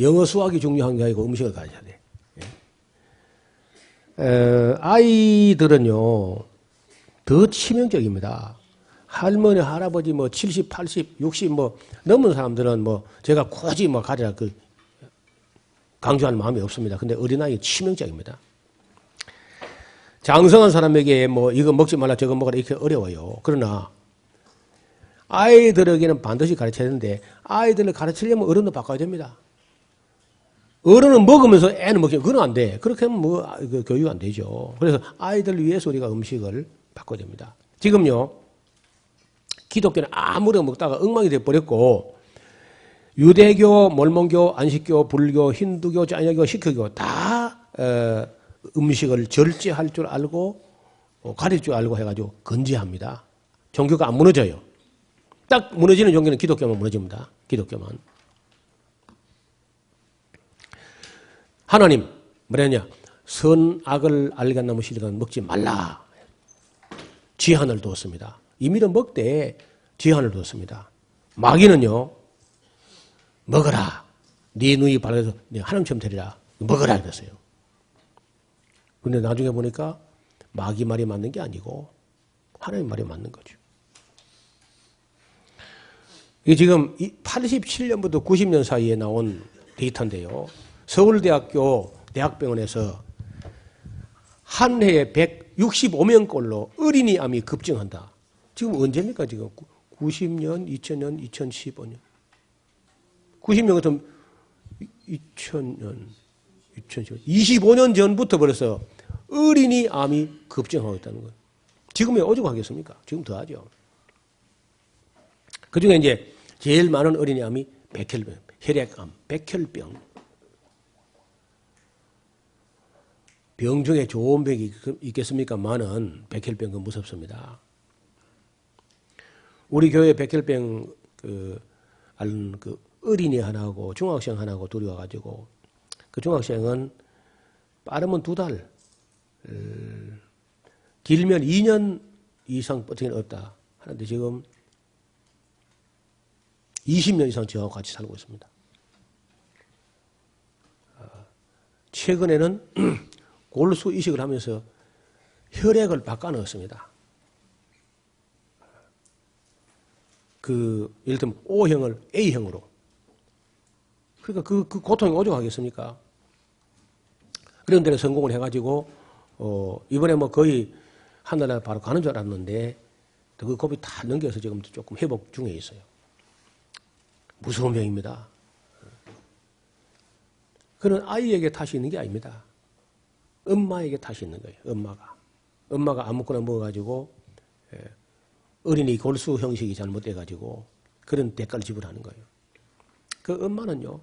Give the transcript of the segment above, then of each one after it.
영어 수학이 중요한 게 아니고 음식을 가르쳐야 돼. 아이들은요, 더 치명적입니다. 할머니, 할아버지, 70, 80, 60 넘은 사람들은 제가 굳이 가르쳐 강조할 마음이 없습니다. 근데 어린아이 치명적입니다. 장성한 사람에게 이거 먹지 말라, 저거 먹으라 이렇게 어려워요. 그러나 아이들에게는 반드시 가르쳐야 되는데 아이들을 가르치려면 어른도 바꿔야 됩니다. 어른은 먹으면서 애는 먹지, 그건 안 돼. 그렇게 하면 교육 안 되죠. 그래서 아이들을 위해서 우리가 음식을 바꿔야 됩니다. 지금요, 기독교는 아무리 먹다가 엉망이 돼버렸고, 유대교, 몰몬교, 안식교, 불교, 힌두교, 자녀교, 시크교 다 음식을 절제할 줄 알고 가릴 줄 알고 해가지고 건재합니다. 종교가 안 무너져요. 딱 무너지는 종교는 기독교만 무너집니다. 기독교만. 하나님 뭐랬냐? 선악을 알게 나무 씨앗은 먹지 말라. 제한을 두었습니다. 이미는 먹되 제한을 두었습니다. 마귀는요, 먹어라. 네 눈이 밝아서 네 하나님처럼 되리라. 먹어라 그랬어요. 근데 나중에 보니까 마귀 말이 맞는 게 아니고 하나님 말이 맞는 거죠. 이게 지금 87년부터 90년 사이에 나온 데이터인데요. 서울대학교 대학병원에서 한 해에 165명꼴로 어린이암이 급증한다. 지금 언제입니까? 지금 90년, 2000년, 2015년. 90년 같으면 2000년, 2015년. 25년 전부터 벌써 어린이암이 급증하고 있다는 거예요. 지금에 오죽하겠습니까? 지금 더 하죠. 그 중에 이제 제일 많은 어린이암이 백혈병, 혈액암, 백혈병. 병 중에 좋은 병이 있겠습니까만은 백혈병은 무섭습니다. 우리 교회 백혈병 앓는 어린이 하나하고 중학생 하나하고 둘이 와가지고 그 중학생은 빠르면 2달, 길면 2년 이상 버티기는 어렵다 하는데 지금 20년 이상 저하고 같이 살고 있습니다. 최근에는 골수 이식을 하면서 혈액을 바꿔 넣었습니다. 예를 들면 O형을 A형으로. 그러니까 그 고통이 오죽하겠습니까? 그런 데는 성공을 해가지고, 이번에 거의 한 달 안에 바로 가는 줄 알았는데, 그 고비 다 넘겨서 지금 조금 회복 중에 있어요. 무서운 병입니다. 그런 아이에게 탓이 있는 게 아닙니다. 엄마에게 탓이 있는 거예요. 엄마가 아무거나 먹어가지고 어린이 골수 형식이 잘못돼가지고 그런 대가를 지불하는 거예요. 그 엄마는요,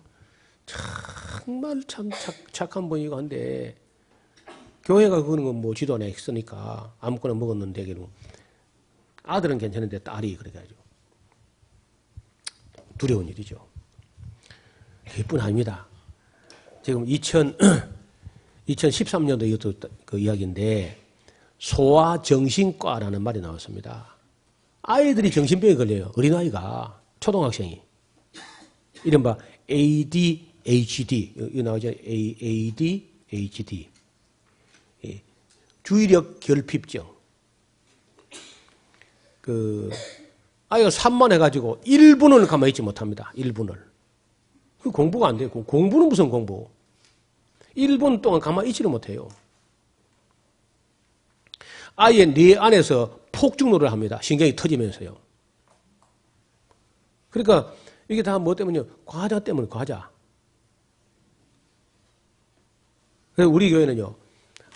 정말 참 착한 분이고 한데 교회가 그런 건 지도 안 했으니까 아무거나 먹었는데 아들은 괜찮은데 딸이 그렇게 하죠. 두려운 일이죠. 그뿐 아닙니다. 지금 2013년도 이것도 그 이야기인데 소아정신과라는 말이 나왔습니다. 아이들이 정신병에 걸려요. 어린아이가, 초등학생이. 이른바 ADHD, 이거 나오죠? ADHD. 주의력 결핍증. 아이가 산만해가지고 1분을 가만히 있지 못합니다. 1분을. 그 공부가 안 돼요. 공부는 무슨 공부? 1분 동안 가만히 있지를 못해요. 아이의 뇌 안에서 폭죽노를 합니다. 신경이 터지면서요. 그러니까 이게 다 뭐 때문이요? 과자 때문에 과자. 그래서 우리 교회는요,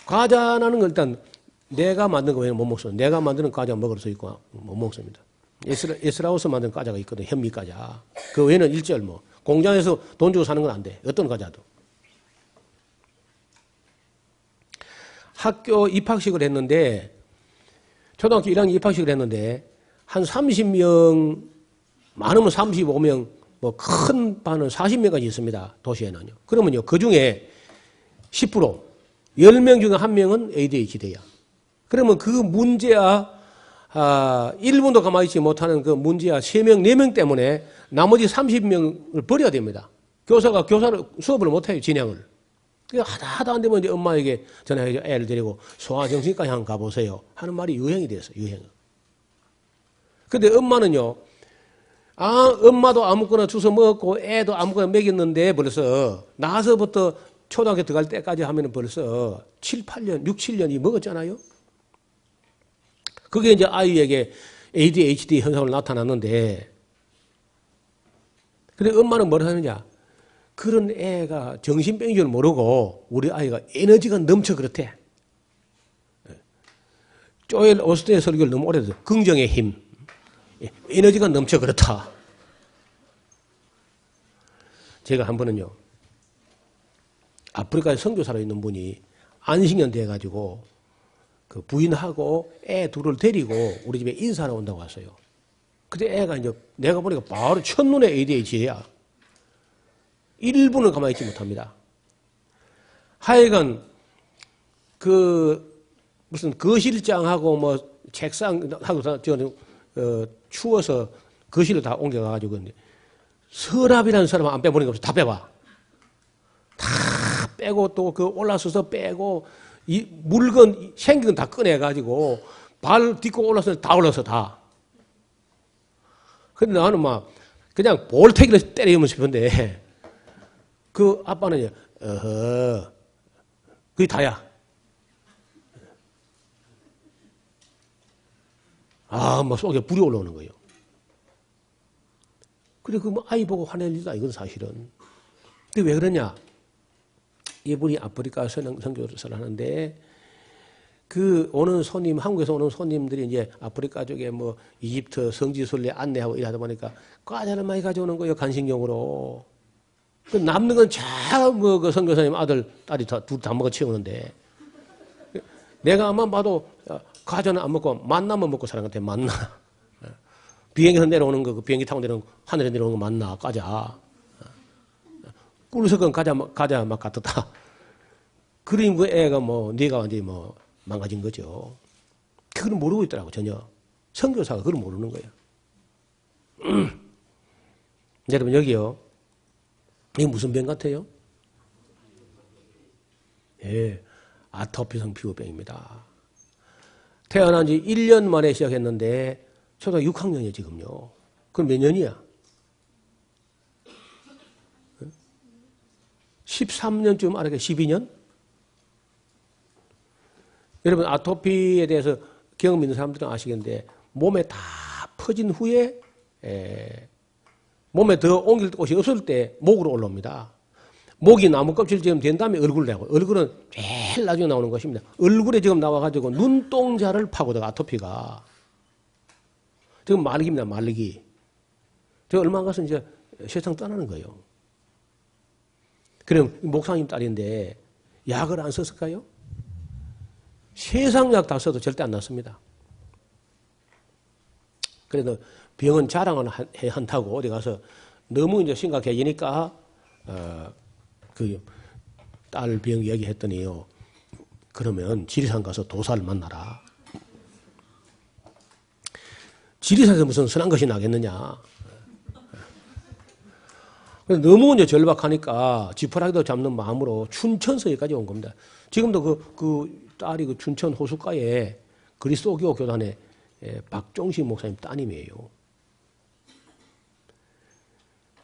과자라는 걸 일단 내가 만든 거 외에는 못 먹습니다. 내가 만드는 과자 먹을 수 있고 못 먹습니다. 에스라우스 만든 과자가 있거든, 현미 과자. 그 외에는 일절 공장에서 돈 주고 사는 건 안 돼. 어떤 과자도. 학교 입학식을 했는데, 초등학교 1학년 입학식을 했는데, 한 30명, 많으면 35명, 큰 반은 40명까지 있습니다. 도시에는요. 그러면요, 그 중에 10%, 10명 중에 1명은 ADHD야. 그러면 그 문제야, 1분도 가만히 있지 못하는 그 문제야 3명, 4명 때문에 나머지 30명을 버려야 됩니다. 교사가 수업을 못해요, 진행을. 하다 안 되면 이제 엄마에게 전화해서 애를 데리고 소아정신과 한번 가보세요 하는 말이 유행이 됐어요, 유행. 근데 엄마는요, 엄마도 아무거나 주워 먹고 애도 아무거나 먹였는데 벌써 나서부터 초등학교 들어갈 때까지 하면 벌써 7, 8년, 6, 7년이 먹었잖아요. 그게 이제 아이에게 ADHD 현상으로 나타났는데, 근데 엄마는 뭘 하느냐? 그런 애가 정신병인 줄 모르고 우리 아이가 에너지가 넘쳐 그렇대. 조엘 오스틴의 설교를 너무 오래 들었어요. 긍정의 힘. 에너지가 넘쳐 그렇다. 제가 한 번은요, 아프리카에 선교사로 있는 분이 안식년 돼가지고 그 부인하고 애 둘을 데리고 우리 집에 인사하러 온다고 왔어요. 근데 애가 이제 내가 보니까 바로 첫눈에 ADHD야. 1분을 가만히 있지 못합니다. 하여간 무슨 거실장하고 뭐 책상하고 추워서 거실로 다 옮겨가가지고 서랍이라는 사람 안 빼보는 게 없어. 다 빼봐. 다 빼고 또 그 올라서서 빼고 이 물건 생긴 건 다 꺼내가지고 발 딛고 올라서 다 올라서 다. 근데 나는 막 그냥 볼태기를 때리면 싶은데 그 아빠는 그게 다야. 뭐 속에 불이 올라오는 거예요. 근데 뭐 아이 보고 화낼 일도 아니거든, 사실은. 근데 왜 그러냐? 이분이 아프리카 선교사를 하는데, 오는 손님, 한국에서 오는 손님들이 이제 아프리카 쪽에 뭐 이집트 성지순례 안내하고 일하다 보니까 과자를 많이 가져오는 거예요, 간식용으로. 남는 건 그 선교사님 아들, 딸이 둘 다 먹어 치우는데. 내가 아마 봐도 과자는 안 먹고 만나만 먹고 사는 것 같아, 만나. 비행기에서 내려오는 거, 그 비행기 타고 내려오는 거, 하늘에 내려오는 거 만나, 과자. 꿀석은 과자 막 갖다. 그러니 그 애가 네가 완전히 망가진 거죠. 그걸 모르고 있더라고, 전혀. 선교사가 그걸 모르는 거예요. 여러분, 여기요. 이게 무슨 병 같아요? 예, 아토피성 피부병입니다. 태어난 지 1년 만에 시작했는데, 초등학교 6학년이에요, 지금요. 그럼 몇 년이야? 13년쯤 알아게 12년? 여러분, 아토피에 대해서 경험 있는 사람들은 아시겠는데, 몸에 다 퍼진 후에, 몸에 더 옮길 곳이 없을 때 목으로 올라옵니다. 목이 나무 껍질처럼 된 다음에 얼굴을 내고, 얼굴은 제일 나중에 나오는 것입니다. 얼굴에 지금 나와가지고 눈동자를 파고들어, 아토피가. 지금 말기입니다, 말기. 저 얼마 안 가서 이제 세상 떠나는 거예요. 그럼 목사님 딸인데 약을 안 썼을까요? 세상 약 다 써도 절대 안 낫습니다. 그래도 병은 자랑은 한다고 어디 가서 너무 이제 심각해지니까 그 딸 병 얘기했더니요. 그러면 지리산 가서 도사를 만나라. 지리산에서 무슨 선한 것이 나겠느냐. 너무 이제 절박하니까 지푸라기도 잡는 마음으로 춘천서에까지 온 겁니다. 지금도 그 딸이 그 춘천 호숫가에 그리스도교 교단의 박종식 목사님 따님이에요.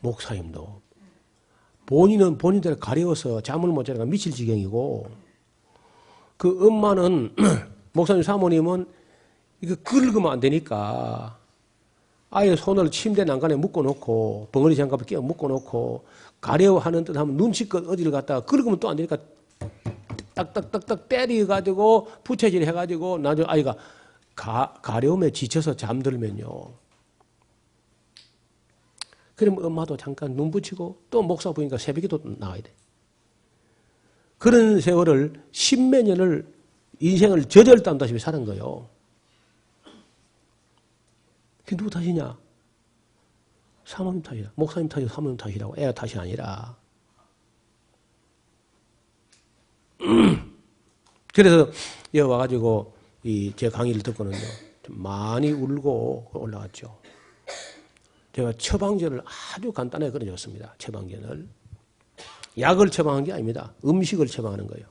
목사님도 본인은 본인대로 가려워서 잠을 못 자니까 미칠 지경이고, 그 엄마는 목사님 사모님은 이거 긁으면 안 되니까 아예 손을 침대 난간에 묶어놓고 벙어리 장갑을 끼워 묶어놓고 가려워하는 듯 하면 눈치껏 어디를 갔다가 긁으면 또 안 되니까 딱딱딱딱 때려가지고 부채질 해가지고 나중에 아이가 가려움에 지쳐서 잠들면요. 그러면 엄마도 잠깐 눈 붙이고 또 목사 보니까 새벽에 또 나와야 돼. 그런 세월을 10몇 년을 인생을 저절단다시피 사는 거예요. 그게 누구 탓이냐? 사모님 탓이야. 목사님 탓이고 사모님 탓이라고. 애가 탓이 아니라. 그래서 여기 와가지고 제 강의를 듣고는요, 좀 많이 울고 올라갔죠. 제가 처방전을 아주 간단하게 그려줬습니다. 처방전을. 약을 처방한 게 아닙니다. 음식을 처방하는 거예요.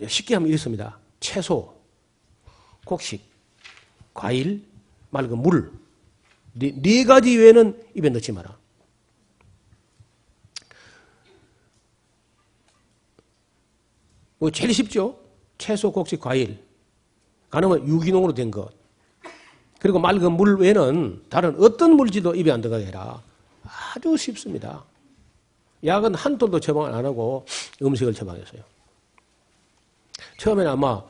쉽게 하면 이렇습니다. 채소, 곡식, 과일, 맑은 물. 네 가지 외에는 입에 넣지 마라. 뭐 제일 쉽죠? 채소, 곡식, 과일. 가능하면 유기농으로 된 것. 그리고 맑은 물 외에는 다른 어떤 물질도 입에 안 들어가게 해라. 아주 쉽습니다. 약은 한 톨도 처방을 안 하고 음식을 처방했어요. 처음에는 아마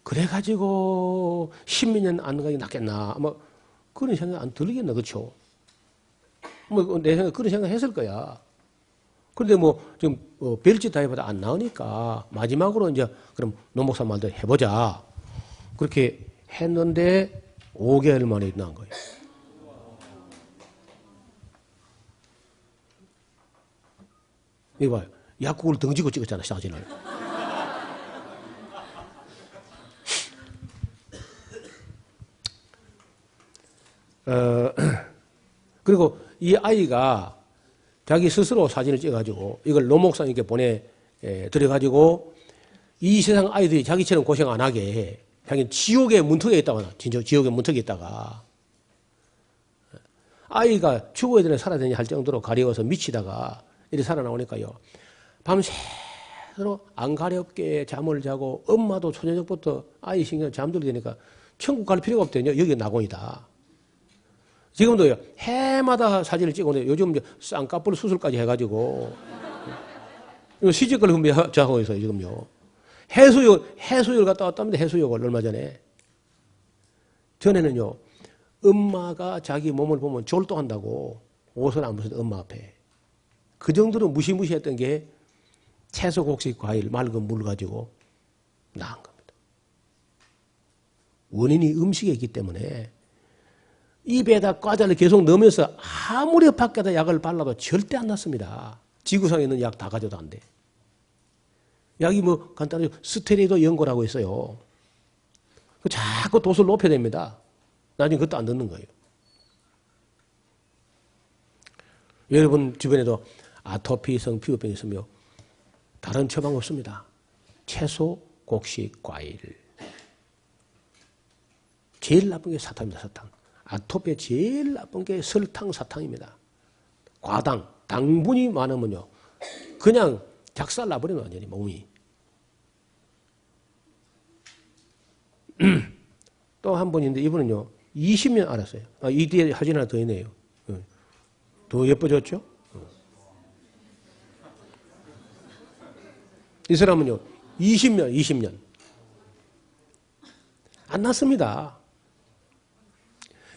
그래가지고 10몇 년 안 가기 낫겠나. 아마 그런 생각 안 들겠나, 그렇죠? 뭐 내 생각 그런 생각 했을 거야. 그런데 뭐 지금 별짓 다 해봐도 안 나오니까 마지막으로 이제 그럼 노 목사 말대로 해보자. 그렇게 했는데 5개월 만에 나온 거예요. 이거 봐요. 약국을 등지고 찍었잖아, 사진을. 그리고 이 아이가 자기 스스로 사진을 찍어가지고 이걸 노 목사님께 보내드려가지고 이 세상 아이들이 자기처럼 고생 안 하게 자기는 지옥의 문턱에 있다가 진짜 지옥의 문턱에 있다가 아이가 죽어야 되나 살아야 되냐 할 정도로 가려워서 미치다가 이렇게 살아나오니까요. 밤새도록 안 가렵게 잠을 자고 엄마도 초저녁부터 아이 신경 잠들게 되니까 천국 갈 필요가 없대요. 여기 낙원이다. 지금도요, 해마다 사진을 찍어내요. 요즘 이제 쌍꺼풀 수술까지 해가지고. 시집걸 준비하고 있어요, 지금요. 해수욕 갔다 왔답니다, 해수욕을 얼마 전에. 전에는요, 엄마가 자기 몸을 보면 졸도한다고 옷을 안 벗어도 엄마 앞에. 그 정도로 무시무시했던 게 채소, 곡식, 과일, 맑은 물 가지고 나은 겁니다. 원인이 음식에 있기 때문에 입에다 과자를 계속 넣으면서 아무리 밖에다 약을 발라도 절대 안 낫습니다. 지구상에 있는 약 다 가져도 안 돼. 약이 뭐 간단하게 스테로이드 연고라고 있어요. 자꾸 도수를 높여야 됩니다. 나중에 그것도 안 듣는 거예요. 여러분 주변에도 아토피성 피부병이 있으며 다른 처방 없습니다. 채소, 곡식, 과일. 제일 나쁜 게 사탕입니다. 사탕. 아토피에 제일 나쁜 게 설탕, 사탕입니다. 과당, 당분이 많으면요. 그냥 작살 나버리는 완전히 몸이. 또 한 분인데 이분은요. 20년 알았어요. 이 뒤에 사진 하나 더 있네요. 더 예뻐졌죠? 이 사람은요. 20년. 안 났습니다.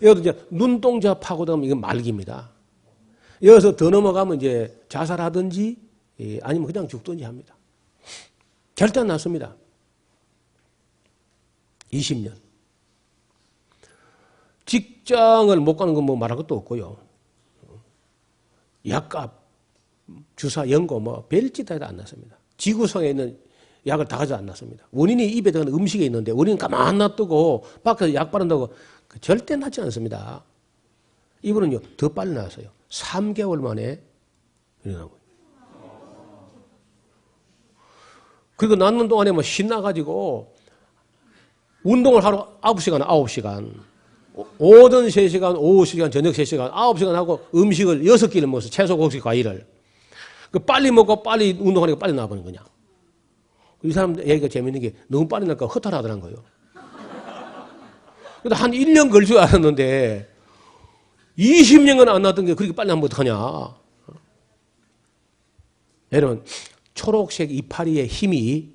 여기서 이제 눈동자 파고들면 이건 말기입니다. 여기서 더 넘어가면 이제 자살하든지 아니면 그냥 죽든지 합니다. 절대 안 났습니다. 20년. 직장을 못 가는 건 뭐 말할 것도 없고요. 약값, 주사, 연고 뭐 별짓 다 해도 안 났습니다. 지구상에 있는 약을 다 가져 안 났습니다. 원인이 입에 들어가는 음식에 있는데 원인은 가만 놔두고 밖에서 약 바른다고 절대 낫지 않습니다. 이분은요, 더 빨리 나왔어요. 3개월 만에 일어나고. 그리고 낳는 동안에 뭐 신나가지고 운동을 하루 9시간. 오전 3시간, 오후 3시간, 저녁 3시간, 9시간 하고 음식을 6끼를 먹어서 채소, 곡식, 과일을. 그 빨리 먹고 빨리 운동하니까 빨리 나와버리는 거냐. 이 사람 얘기가 재밌는 게 너무 빨리 나니까 허탈하더란 거예요. 근데 한 1년 걸 줄 알았는데 20년간 안 나왔던 게 그렇게 빨리 하면 어떡하냐. 여러분, 초록색 이파리의 힘이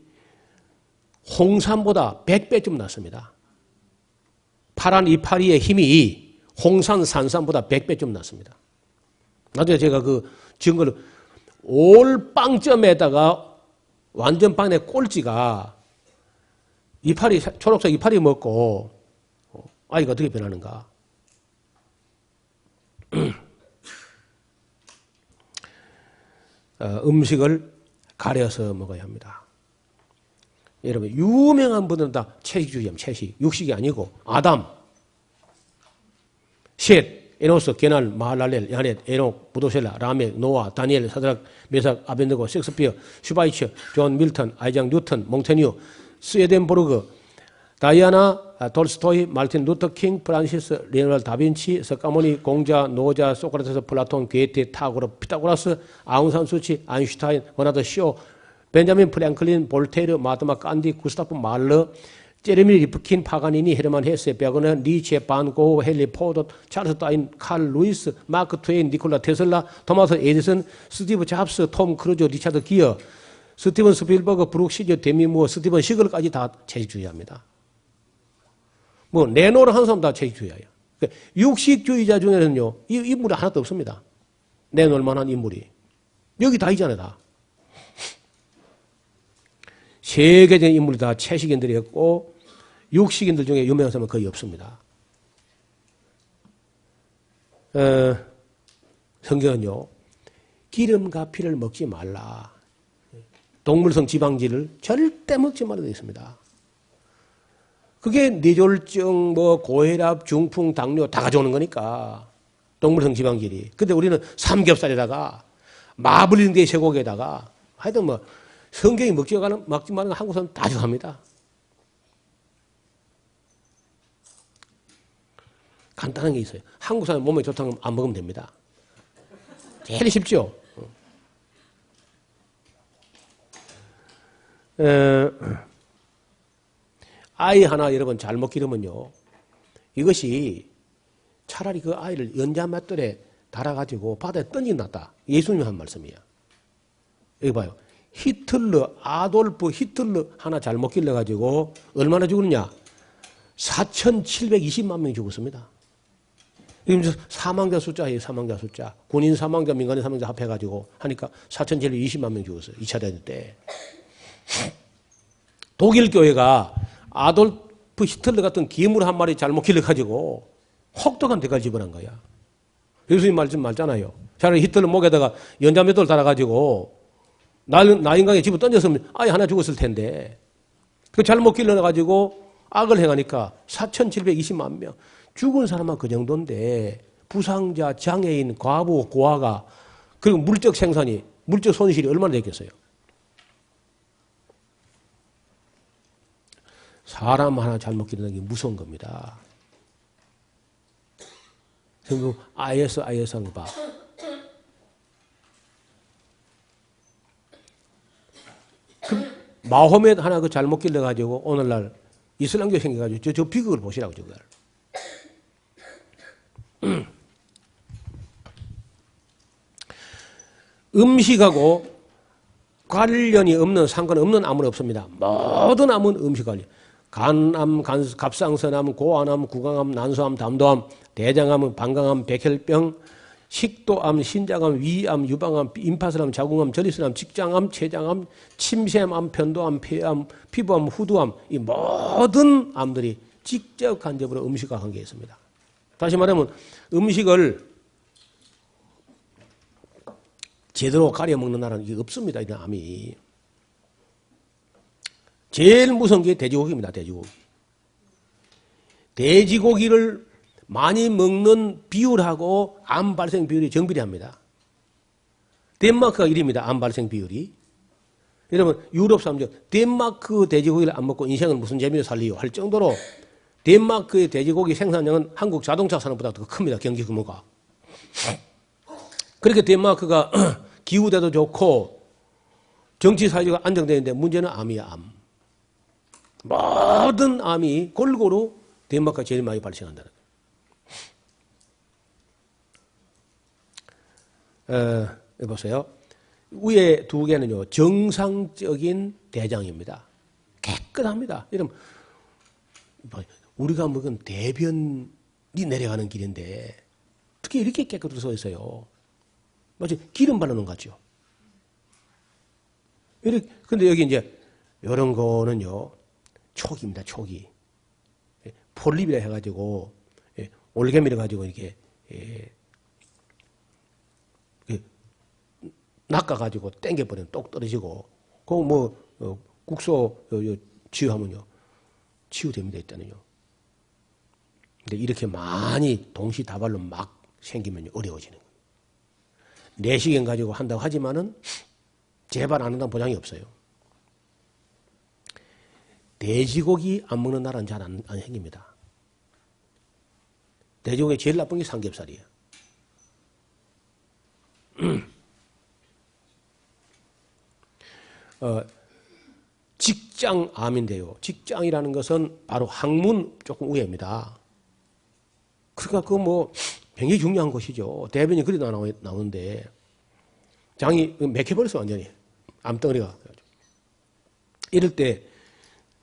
홍산보다 100배쯤 났습니다. 파란 이파리의 힘이 홍산, 산삼보다 100배쯤 났습니다. 나중에 제가 그 증거를 올 빵점에다가 완전 빵의 꼴찌가 이파리, 초록색 이파리 먹고 아이가 어떻게 변하는가. 음식을 가려서 먹어야 합니다. 여러분, 유명한 분들은 다 채식주의자입니다. 채식. 육식이 아니고 아담, 셋, 에노스, 게날, 마할랄렐, 야넷, 에녹, 부도셀라, 라멕, 노아, 다니엘, 사드락, 메삭, 아벤드고, 섹스피어, 슈바이처, 존 밀턴, 아이작 뉴턴, 몽테뉴, 스웨덴보르그, 다이아나, 톨스토이, 마르틴 루터 킹, 프란시스, 레오나르도 다빈치, 석가모니, 공자, 노자, 소크라테스, 플라톤, 게테, 타고르, 피타고라스, 아웅산 수치, 아인슈타인, 버나드 쇼, 벤자민 프랭클린, 볼테르, 마드마 깐디, 구스타프 말러, 제레미 리프킨, 파가니니, 헤르만 헤세, 베거너, 니체, 반고, 헨리 포도, 찰스 다인, 칼 루이스, 마크 트웨인, 니콜라 테슬라, 토마스 에디슨, 스티브 잡스, 톰 크루즈, 리차드 기어, 스티븐 스필버그, 브룩 시저, 데미 무어, 스티븐 시글까지 다 채식주의자입니다. 뭐 내노를 하는 사람 다 채식주의자예요. 그러니까 육식주의자 중에는요, 이 인물이 하나도 없습니다. 내놓을 만한 인물이. 여기 다 있잖아요, 다. 세계적인 인물이 다 채식인들이었고, 육식인들 중에 유명한 사람은 거의 없습니다. 성경은요, 기름과 피를 먹지 말라. 동물성 지방질을 절대 먹지 말라 되어 있습니다. 그게 뇌졸중, 뭐 고혈압, 중풍, 당뇨 다 가져오는 거니까. 동물성 지방질이. 근데 우리는 삼겹살에다가 마블링 쇠고기에다가 하여튼 뭐 성경이 먹지 말라는 한국 사람 다 좋아합니다. 간단한 게 있어요. 한국 사람 몸에 좋다는 건 안 먹으면 됩니다. 제일 쉽죠. 아이 하나 여러분 잘못 기르면요, 이것이 차라리 그 아이를 연자맷돌에 달아가지고 바다에 던져놨다. 예수님이 한 말씀이에요. 여기 봐요. 히틀러, 아돌프 히틀러 하나 잘못 길러가지고 얼마나 죽었냐? 4,720만 명이 죽었습니다. 지금 사망자 숫자예요, 사망자 숫자. 군인 사망자, 민간인 사망자 합해가지고 하니까 4,720만 명 죽었어요. 2차 대전 때. 독일 교회가 아돌프 히틀러 같은 기물 한 마리 잘못 길러가지고 혹독한 대가를 지불한 거야. 예수님 말씀 맞잖아요. 차라리 히틀러 목에다가 연자맷돌 달아가지고 나인강에 집어 던졌으면 아예 하나 죽었을 텐데, 그 잘못 길러가지고 악을 행하니까 4,720만 명. 죽은 사람은 그 정도인데, 부상자, 장애인, 과부, 고아가, 그리고 물적 생산이, 물적 손실이 얼마나 됐겠어요? 사람 하나 잘못 기르는 게 무서운 겁니다. 그리고 IS 하는 거 봐. 마호멧 하나 그 잘못 길러가지고 오늘날 이슬람교 생겨가지고 저 비극을 보시라고 저걸. 음식하고 관련이 없는, 상관없는 암은 없습니다. 모든 암은 음식 관련. 간암, 갑상선암, 고환암, 구강암, 난소암, 담도암, 대장암, 방광암, 백혈병, 식도암, 신장암, 위암, 유방암, 임파선암, 자궁암, 전립선암, 직장암, 췌장암, 침샘암, 편도암, 폐암, 피부암, 후두암, 이 모든 암들이 직접 간접으로 음식과 관계가 있습니다. 다시 말하면 음식을 제대로 가려 먹는 나라는 이게 없습니다. 이런 암이. 제일 무서운 게 돼지고기입니다. 돼지고기. 돼지고기를 많이 먹는 비율하고 암 발생 비율이 정비례합니다. 덴마크가 1위입니다. 암 발생 비율이. 여러분 유럽 사람들 덴마크 돼지고기를 안 먹고 인생은 무슨 재미로 살리요 할 정도로 덴마크의 돼지고기 생산량은 한국 자동차 산업보다 더 큽니다. 경기 규모가. 그렇게 덴마크가 기후대도 좋고 정치 사회가 안정되어 있는데 문제는 암이야, 암. 모든 암이 골고루 덴마크가 제일 많이 발생한다는 거예요. 여기 보세요. 위에 두 개는요, 정상적인 대장입니다. 깨끗합니다. 이러면 우리가 먹은 대변이 내려가는 길인데 어떻게 이렇게 깨끗하게 써 있어요? 마치 기름 바르는 것 같죠? 이렇게, 근데 여기 이제 이런 거는요, 촉입니다, 촉이. 폴립이라 해가지고, 올개미를 가지고 이렇게, 낚아가지고 땡겨버리면 똑 떨어지고, 그거 뭐, 국소 치유하면요, 치유됩니다, 일단은요. 근데 이렇게 많이 동시다발로 막 생기면 어려워지는 거예요. 내시경 가지고 한다고 하지만은 재발 안 한다는 보장이 없어요. 돼지고기 안 먹는 나라는 잘 안 생깁니다. 돼지고기 제일 나쁜 게 삼겹살이에요. 직장암인데요. 직장이라는 것은 바로 항문 조금 위에입니다. 그러니까 그 뭐 굉장히 중요한 것이죠. 대변이 그리 나오는데 장이 맥혀버렸어 완전히. 암덩어리가. 이럴 때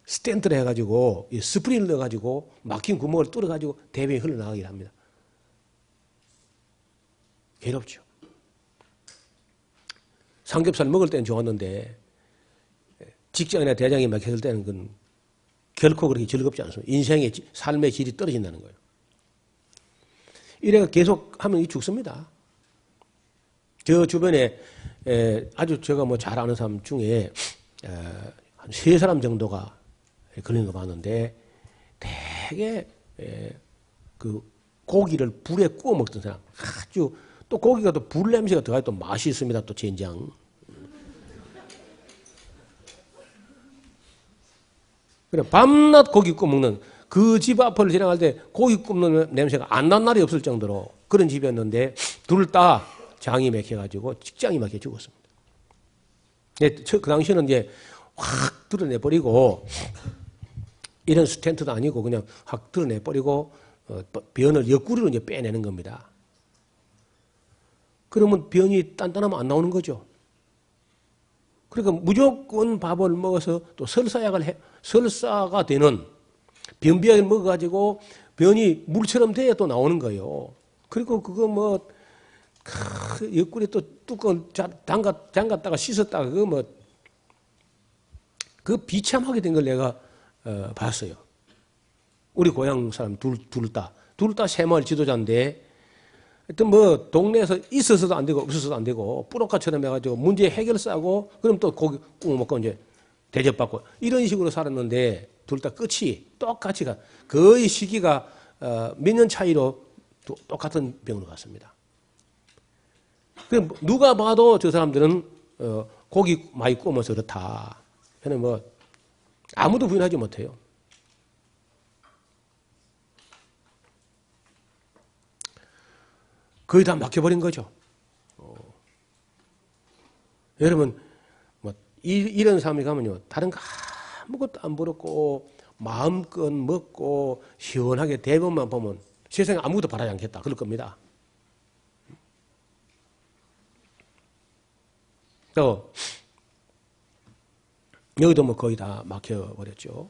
스텐트를 해가지고 스프링을 넣어가지고 막힌 구멍을 뚫어가지고 대변이 흘러나가기를 합니다. 괴롭죠. 삼겹살 먹을 때는 좋았는데 직장이나 대장이 막혔을 때는 그건 결코 그렇게 즐겁지 않습니다. 인생의 삶의 질이 떨어진다는 거예요. 이래가 계속 하면 죽습니다. 저 주변에 아주 제가 뭐 잘 아는 사람 중에 한 3사람 정도가 걸린 거 봤는데 되게 그 고기를 불에 구워 먹던 사람 아주 또 고기가 또 불 냄새가 들어가야 또 맛이 있습니다. 또 젠장. 그래 밤낮 고기 구워 먹는 그 집 앞을 지나갈 때 고기 굽는 냄새가 안 난 날이 없을 정도로 그런 집이었는데 둘 다 장이 막혀가지고 직장이 막혀 죽었습니다. 그 당시에는 이제 확 드러내버리고 이런 스텐트도 아니고 그냥 확 드러내버리고 변을 옆구리로 이제 빼내는 겁니다. 그러면 변이 단단하면 안 나오는 거죠. 그러니까 무조건 밥을 먹어서 또 설사가 되는 변비약을 먹어가지고 변이 물처럼 돼야 또 나오는 거예요. 그리고 그거 뭐 옆구리 또 뚜껑 잠갔다가 씻었다가 그거 뭐 그 비참하게 된 걸 내가 봤어요. 우리 고향 사람 둘 다 새마을 지도자인데 하여튼 뭐 동네에서 있어서도 안 되고 없어서도 안 되고 뿌로카처럼 해가지고 문제 해결사고 그럼 또 고기 구워 먹고 이제 대접받고 이런 식으로 살았는데 둘 다 끝이 똑같이 거의 시기가 몇 년 차이로 똑같은 병으로 갔습니다. 누가 봐도 저 사람들은 고기 많이 구워 먹어서 그렇다. 저는 뭐 아무도 부인하지 못해요. 거의 다 막혀버린 거죠. 여러분 뭐 이런 사람이 가면요 다른 거 아무것도 안 부럽고 마음껏 먹고 시원하게 대변만 보면 세상에 아무것도 바라지 않겠다 그럴 겁니다. 또 여기도 뭐 거의 다 막혀버렸죠.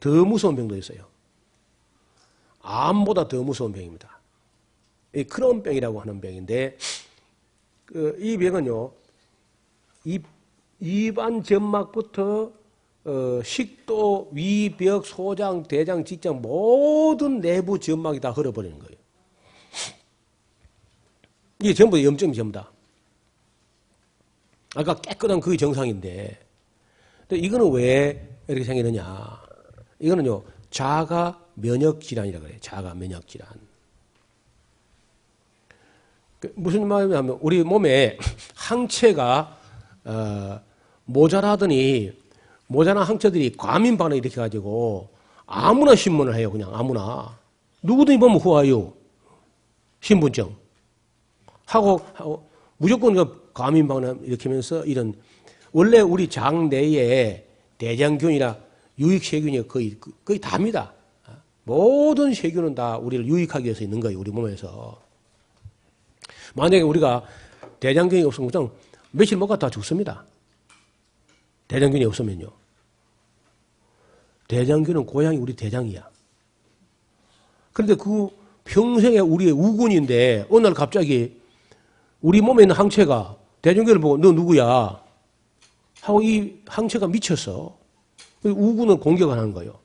더 무서운 병도 있어요. 암보다 더 무서운 병입니다. 이 크론병이라고 하는 병인데 이 병은요 입안 점막부터 식도, 위벽, 소장, 대장, 직장 모든 내부 점막이 다 헐어버리는 거예요. 이게 전부 염증이 전부 다. 아까 깨끗한 그게 정상인데 이거는 왜 이렇게 생기느냐. 이거는요 자가 면역 질환이라고 그래요. 자가 면역 질환. 무슨 말이냐면 우리 몸에 항체가 모자라더니 모자란 항체들이 과민 반응을 일으켜가지고 아무나 신문을 해요. 그냥 아무나. 누구든지 보면 후아유 신분증 하고 무조건 그 과민 반응을 일으키면서 이런 원래 우리 장 내에 대장균이나 유익세균이 거의 다입니다. 모든 세균은 다 우리를 유익하기 위해서 있는 거예요. 우리 몸에서. 만약에 우리가 대장균이 없으면 그냥 며칠 못 갔다 죽습니다. 대장균이 없으면요. 대장균은 고향이 우리 대장이야. 그런데 그 평생에 우리의 우군인데 어느 날 갑자기 우리 몸에 있는 항체가 대장균을 보고 너 누구야? 하고 이 항체가 미쳤어. 우군은 공격을 하는 거예요.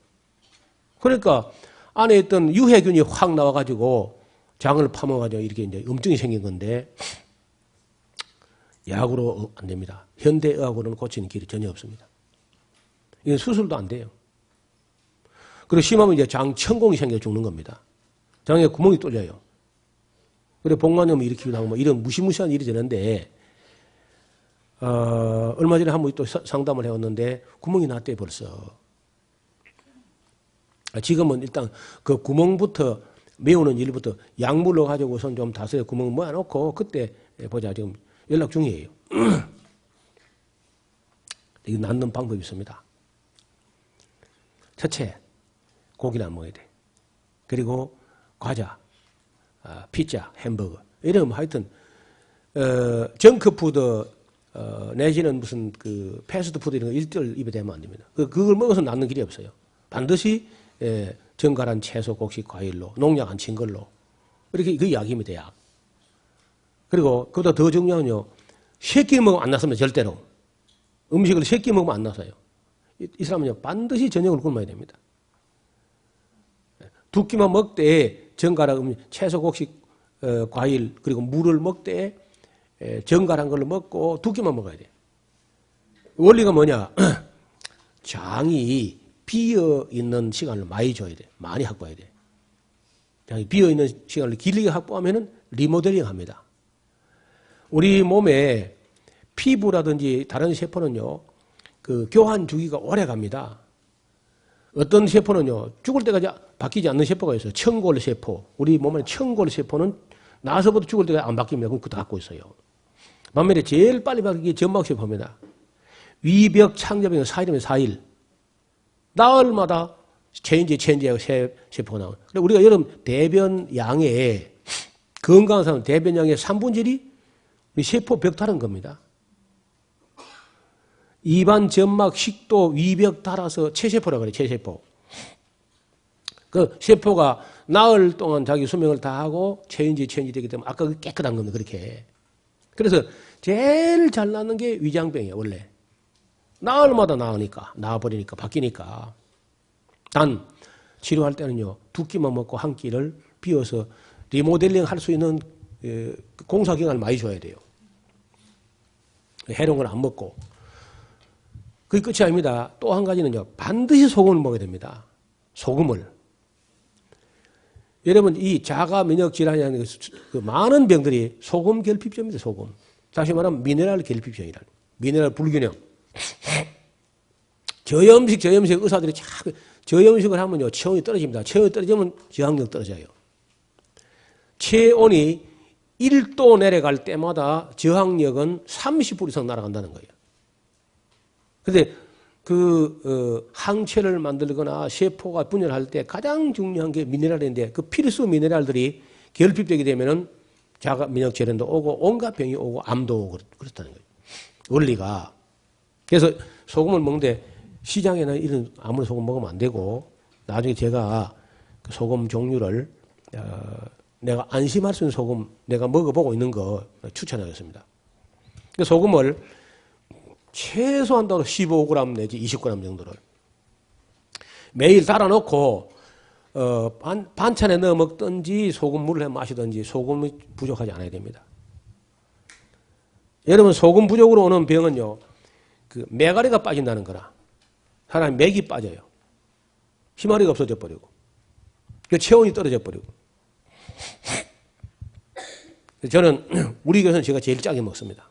그러니까 안에 있던 유해균이 확 나와가지고 장을 파먹어가지고 이렇게 이제 염증이 생긴 건데 약으로 안 됩니다. 현대의학으로는 고치는 길이 전혀 없습니다. 이건 수술도 안 돼요. 그리고 심하면 이제 장천공이 생겨 죽는 겁니다. 장에 구멍이 뚫려요. 그래 복만염을 일으키기도 하고 뭐 이런 무시무시한 일이 되는데 얼마 전에 한 번 또 상담을 해왔는데 구멍이 났대 벌써. 지금은 일단 그 구멍부터 메우는 일부터 약물 넣어가지고선 좀 다스려 구멍 모아놓고 그때 보자. 지금 연락 중이에요. 이거 낫는 방법이 있습니다. 첫째, 고기는 안 먹어야 돼. 그리고 과자, 피자, 햄버거 이런 하여튼 정크푸드 내지는 무슨 그 패스트푸드 이런 거 일절 입에 대면 안 됩니다. 그걸 먹어서 낫는 길이 없어요. 반드시 정갈한 채소, 곡식, 과일로 농약 안 친 걸로 이렇게 그 약입니다. 약. 그리고 그보다 더 중요한 건요. 새끼 먹으면 안 낫습니다. 절대로. 음식을 새끼 먹으면 안 낫어요. 이 사람은요. 반드시 저녁을 굶어야 됩니다. 두 끼만 먹되 정갈한 채소, 곡식, 과일 그리고 물을 먹되 정갈한 걸로 먹고 두 끼만 먹어야 돼. 원리가 뭐냐? 장이 비어있는 시간을 많이 줘야 돼. 많이 확보해야 돼. 장이 비어있는 시간을 길게 확보하면 리모델링 합니다. 우리 몸에 피부라든지 다른 세포는요, 그 교환 주기가 오래 갑니다. 어떤 세포는요, 죽을 때까지 바뀌지 않는 세포가 있어요. 청골 세포. 우리 몸의 청골 세포는 나서부터 죽을 때까지 안 바뀝니다. 그럼 그거 갖고 있어요. 반면에 제일 빨리 바뀌는 게 점막세포입니다. 위벽 창접형 4일이면 4일. 나흘마다 체인지하고 새 세포가 나와요. 우리가 여러분 대변 양에 건강한 사람 대변 양의 3분질이 세포 벽타는 겁니다. 입안, 점막, 식도, 위벽 달아서 체세포라고 그래요. 체세포. 그 세포가 나흘 동안 자기 수명을 다하고 체인지 되기 때문에 아까 그 깨끗한 겁니다. 그렇게. 그래서 제일 잘 낫는 게 위장병이에요. 원래. 나흘마다 나으니까, 나아버리니까, 바뀌니까. 단, 치료할 때는요, 두 끼만 먹고 한 끼를 비워서 리모델링 할 수 있는 공사기간을 많이 줘야 돼요. 해로운 걸 안 먹고. 그게 끝이 아닙니다. 또 한 가지는요, 반드시 소금을 먹어야 됩니다. 소금을. 여러분, 이 자가 면역 질환이라는 그 많은 병들이 소금 결핍증입니다, 소금. 다시 말하면 미네랄 결핍증이라는. 미네랄 불균형. 저염식 의사들이 자꾸 저염식을 하면요, 체온이 떨어집니다. 체온이 떨어지면 저항력 떨어져요. 체온이 1도 내려갈 때마다 저항력은 30% 이상 날아간다는 거예요. 근데 항체를 만들거나 세포가 분열할 때 가장 중요한 게 미네랄인데 그 필수 미네랄들이 결핍되게 되면은 자가 면역 질환도 오고 온갖 병이 오고 암도 오고 그렇다는 거예요. 원리가. 그래서 소금을 먹는데 시장에는 이런 아무런 소금 먹으면 안 되고 나중에 제가 그 소금 종류를 내가 안심할 수 있는 소금 내가 먹어보고 있는 거 추천하겠습니다. 그 소금을 최소한도로 15g 내지 20g 정도를 매일 달아놓고 반찬에 넣어 먹든지 소금물을 해 마시든지 소금이 부족하지 않아야 됩니다. 여러분 소금 부족으로 오는 병은요. 그 메가리가 빠진다는 거라. 사람이 맥이 빠져요. 희마리가 없어져 버리고. 체온이 떨어져 버리고. 저는 우리 교회는 제가 제일 짜게 먹습니다.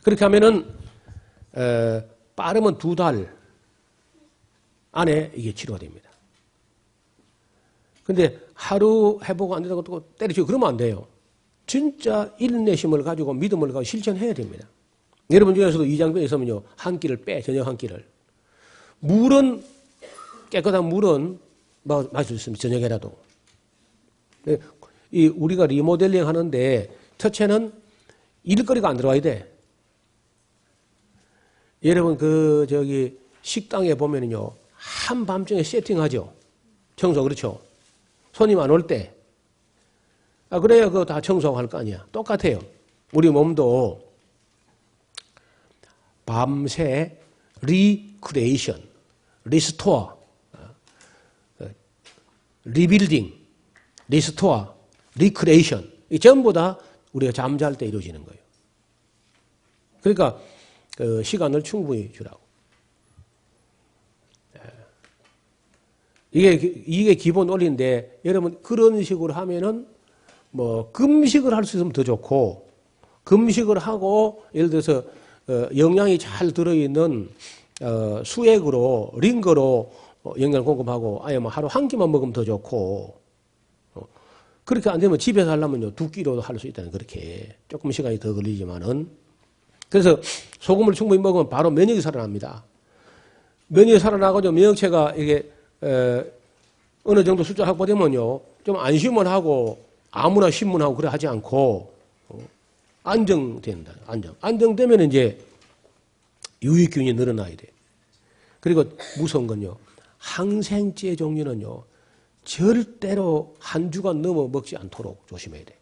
그렇게 하면은 빠르면 2달 안에 이게 치료가 됩니다. 근데 하루 회복 안 된다고 또 때려치고 그러면 안 돼요. 진짜 인내심을 가지고 믿음을 가지고 실천해야 됩니다. 여러분 중에서도 이장병이 있으면요. 한 끼를 빼, 저녁 한 끼를. 물은, 깨끗한 물은 마실 수 있습니다. 저녁에라도. 우리가 리모델링 하는데 첫째는 일거리가 안 들어와야 돼. 여러분 식당에 보면은요. 한밤중에 세팅하죠. 청소 그렇죠. 손님 안 올 때. 그래야 그거 다 청소하고 할 거 아니야. 똑같아요. 우리 몸도 밤새 리크레이션, 리스토어, 리빌딩, 리스토어, 리크레이션 이 전부 다 우리가 잠잘 때 이루어지는 거예요. 그러니까 시간을 충분히 주라고. 이게 기본 원리인데 여러분 그런 식으로 하면은 뭐 금식을 할 수 있으면 더 좋고 금식을 하고 예를 들어서 영양이 잘 들어있는 수액으로 링거로 영양을 공급하고 아예 뭐 하루 한 끼만 먹으면 더 좋고 그렇게 안 되면 집에서 하려면요 2끼로도 할 수 있다는 그렇게 조금 시간이 더 걸리지만은 그래서 소금을 충분히 먹으면 바로 면역이 살아납니다. 면역이 살아나고 면역체가 이게 어느 정도 숫자 확보되면요 좀 안심을 하고 아무나 신문하고 그래 하지 않고 안정된다. 안정되면 이제 유익균이 늘어나야 돼. 그리고 무서운 건요 항생제 종류는요 절대로 한 주간 넘어 먹지 않도록 조심해야 돼.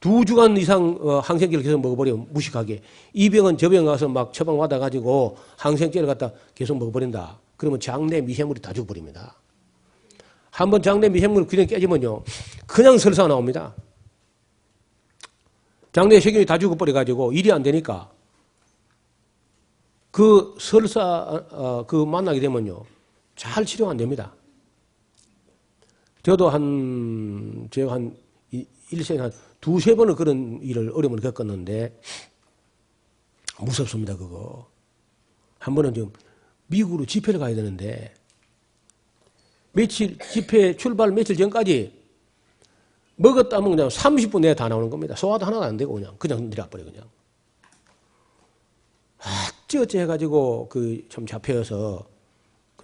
2주간 이상 항생제를 계속 먹어버리면 무식하게 이 병은 저 병 가서 막 처방 받아가지고 항생제를 갖다 계속 먹어버린다. 그러면 장내 미생물이 다 죽어버립니다. 한번 장내 미생물 균형이 깨지면요 그냥 설사가 나옵니다. 장내 세균이 다 죽어버려가지고 일이 안 되니까 그 설사 그 만나게 되면요 잘 치료가 안 됩니다. 저도 제가 한 일생에 한 2-3번은 그런 일을 어려움을 겪었는데 무섭습니다. 그거 한 번은 지금 미국으로 집회를 가야 되는데 집회 출발 며칠 전까지 먹었다면 그냥 30분 내에 다 나오는 겁니다. 소화도 하나도 안 되고 그냥 내려버려 그냥. 어찌 해가지고 참 잡혀서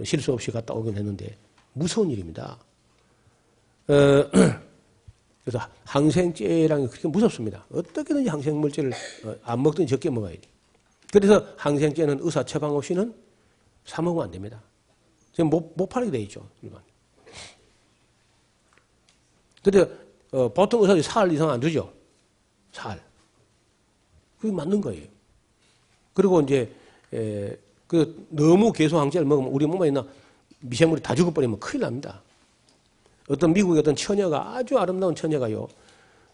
실수 없이 갔다 오긴 했는데 무서운 일입니다. 그래서 항생제라는 게 그렇게 무섭습니다. 어떻게든지 항생물질을 안 먹든 적게 먹어야 돼. 그래서 항생제는 의사 처방 없이는 사 먹으면 안 됩니다. 지금 못 팔게 돼 있죠. 일반. 그래서 보통 의사들이 살 이상 안 주죠. 살. 그게 맞는 거예요. 그리고 이제 너무 계속 항생제를 먹으면 우리 몸에 있는 미생물이 다 죽어버리면 큰일 납니다. 어떤 미국의 어떤 처녀가 아주 아름다운 처녀가요.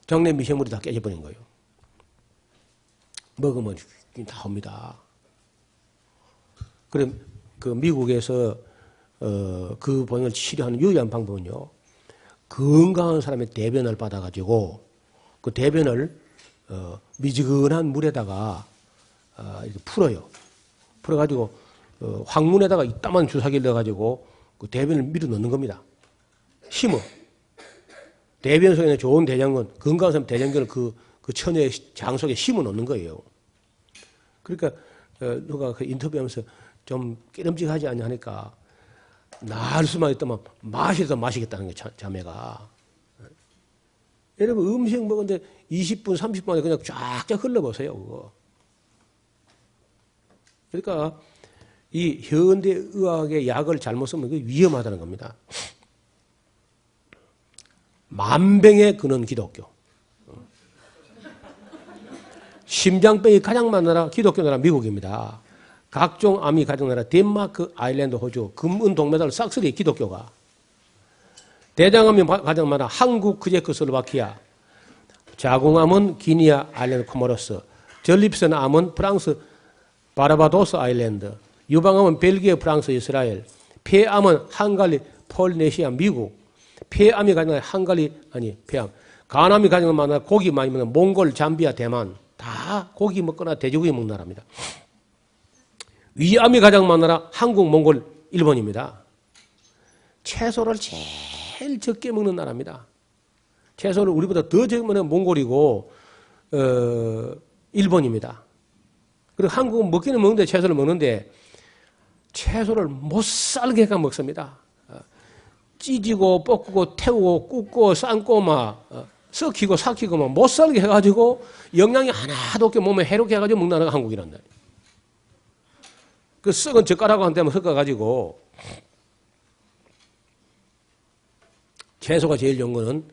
장내 미생물이 다 깨져버린 거예요. 먹으면 나옵니다. 그래 그 미국에서 그 병을 치료하는 유일한 방법은요. 건강한 사람의 대변을 받아가지고 그 대변을 미지근한 물에다가 이렇게 풀어요. 풀어가지고 황문에다가 이따만 주사기를 넣어가지고 그 대변을 밀어 넣는 겁니다. 심어. 대변 속에 있는 좋은 대장균, 건강한 사람 대장균을 그 처녀의 장 속에 심어 놓는 거예요. 그러니까 누가 그 인터뷰하면서 좀 깨름직하지 않냐 하니까 날 수만 있다면 마시다 마시겠다는 거예요. 자매가. 여러분 음식 먹었는데 20분, 30분 만에 그냥 쫙쫙 흘러보세요. 그거. 그러니까 이 현대의학의 약을 잘못 쓰면 그게 위험하다는 겁니다. 만병의 근원 기독교. 심장병이 가장 많은 나라 기독교 나라 미국입니다. 각종 암이 가장 나라 덴마크, 아일랜드, 호주, 금은 동메달 싹쓸이 기독교가. 대장암이 가장 많아 한국, 체코슬로바키아, 자궁암은 기니아, 아일랜드, 코모로스, 전립선 암은 프랑스, 바르바도스 아일랜드, 유방암은 벨기에, 프랑스, 이스라엘, 폐암은 헝가리, 폴리네시아, 미국, 폐암이 가장 많아 폐암, 간암이 가장 많아 고기 많이 먹는 몽골, 잠비아, 대만 다 고기 먹거나 돼지고기 먹는 나라입니다. 위암이 가장 많아라 한국, 몽골, 일본입니다. 채소를 제일 적게 먹는 나라입니다. 채소를 우리보다 더 적게 먹는 몽골이고 일본입니다. 그리고 한국은 먹기는 먹는데 채소를 먹는데 채소를 못 살게 해가 먹습니다. 찢고 볶고 태우고 굽고 삶고 막 썩히고 삭히고 막 못 살게 해가지고 영양이 하나도 없게 몸에 해롭게 해가지고 먹는 나라가 한국이란다. 그 썩은 젓가락 한 대만 섞어가지고 채소가 제일 좋은 거는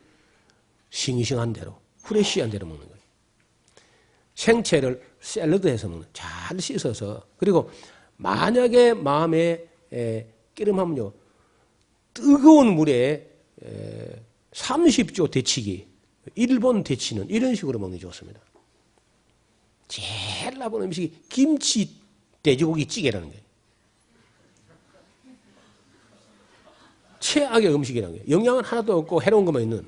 싱싱한 대로 프레쉬한 대로 먹는 거예요. 생채를 샐러드해서 먹는 잘 씻어서 그리고 만약에 마음에 끼름하면요 뜨거운 물에 30조 데치기 일본 데치는 이런 식으로 먹는 게 좋습니다. 제일 제일 나쁜 음식이 김치 돼지고기 찌개라는 거예요. 최악의 음식이라는 거예요. 영양은 하나도 없고 해로운 것만 있는.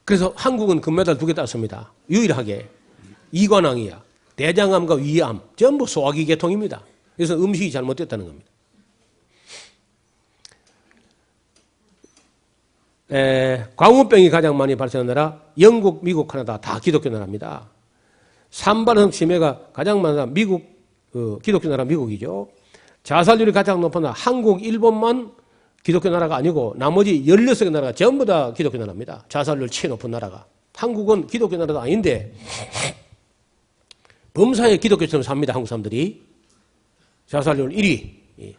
그래서 한국은 금메달 2개 땄습니다. 유일하게. 이관왕이야. 대장암과 위암 전부 소화기 계통입니다. 그래서 음식이 잘못됐다는 겁니다. 광우병이 가장 많이 발생하는 나라 영국, 미국, 캐나다 다 기독교 나라입니다. 산발성 치매가 가장 많은 나라 미국, 기독교 나라 미국이죠. 자살률이 가장 높은 나라 한국, 일본만 기독교 나라가 아니고 나머지 16개 나라가 전부 다 기독교 나라입니다. 자살률 최 높은 나라가. 한국은 기독교 나라도 아닌데 범사에 기독교처럼 삽니다. 한국 사람들이. 자살률 1위,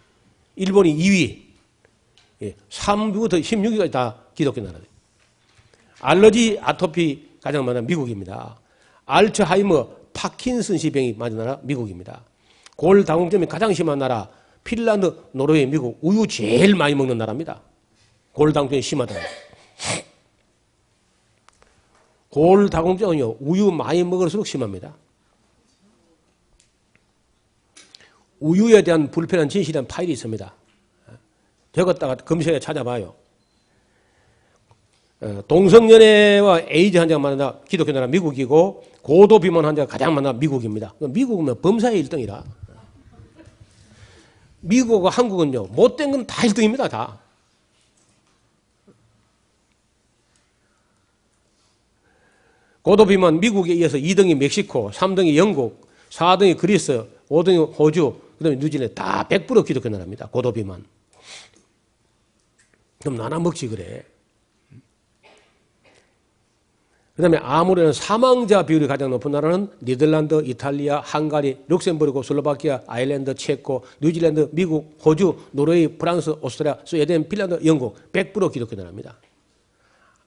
일본이 2위, 3부부터 16위까지 다 기독교 나라예요. 알러지, 아토피 가장 많은 미국입니다. 알츠하이머, 파킨슨시 병이 많은 나라 미국입니다. 골다공증이 가장 심한 나라 핀란드, 노르웨이, 미국. 우유 제일 많이 먹는 나라입니다. 골다공증이 심하다. 골다공증은요 우유 많이 먹을수록 심합니다. 우유에 대한 불편한 진실이라는 파일이 있습니다. 적었다가 검색에 찾아봐요. 동성연애와 에이즈 환자가 많은 나라 기독교 나라 미국이고 고도비만 환자가 가장 많은 나라 미국입니다. 미국은 범사의 1등이라. 미국과 한국은요 못된 건 다 1등입니다. 다. 고도비만 미국에 이어서 2등이 멕시코, 3등이 영국, 4등이 그리스, 5등이 호주, 그 다음에 뉴질랜드 다 100% 기독교 나라입니다. 고도비만. 그럼 나나 먹지 그래. 그 다음에 암으로 사망자 비율이 가장 높은 나라는 네덜란드, 이탈리아, 헝가리, 룩셈부르크, 슬로바키아, 아일랜드, 체코, 뉴질랜드, 미국, 호주, 노르웨이, 프랑스, 오스트리아, 스웨덴, 핀란드, 영국 100% 기독교 나라입니다.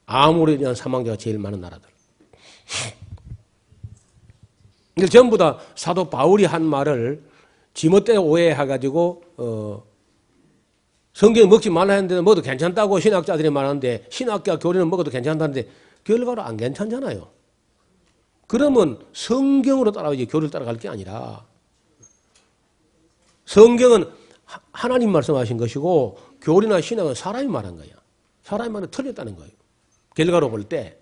암으로 인한 사망자가 제일 많은 나라들. 이걸 전부 다 사도 바울이 한 말을 지멋대로 오해해가지고 성경 먹지 말라 했는데 먹어도 괜찮다고 신학자들이 말하는데 신학과 교리는 먹어도 괜찮다는데 결과로 안 괜찮잖아요. 그러면 성경으로 따라가지 교리를 따라갈 게 아니라 성경은 하나님 말씀하신 것이고 교리나 신학은 사람이 말한 거야. 사람이 말은 틀렸다는 거예요. 결과로 볼 때.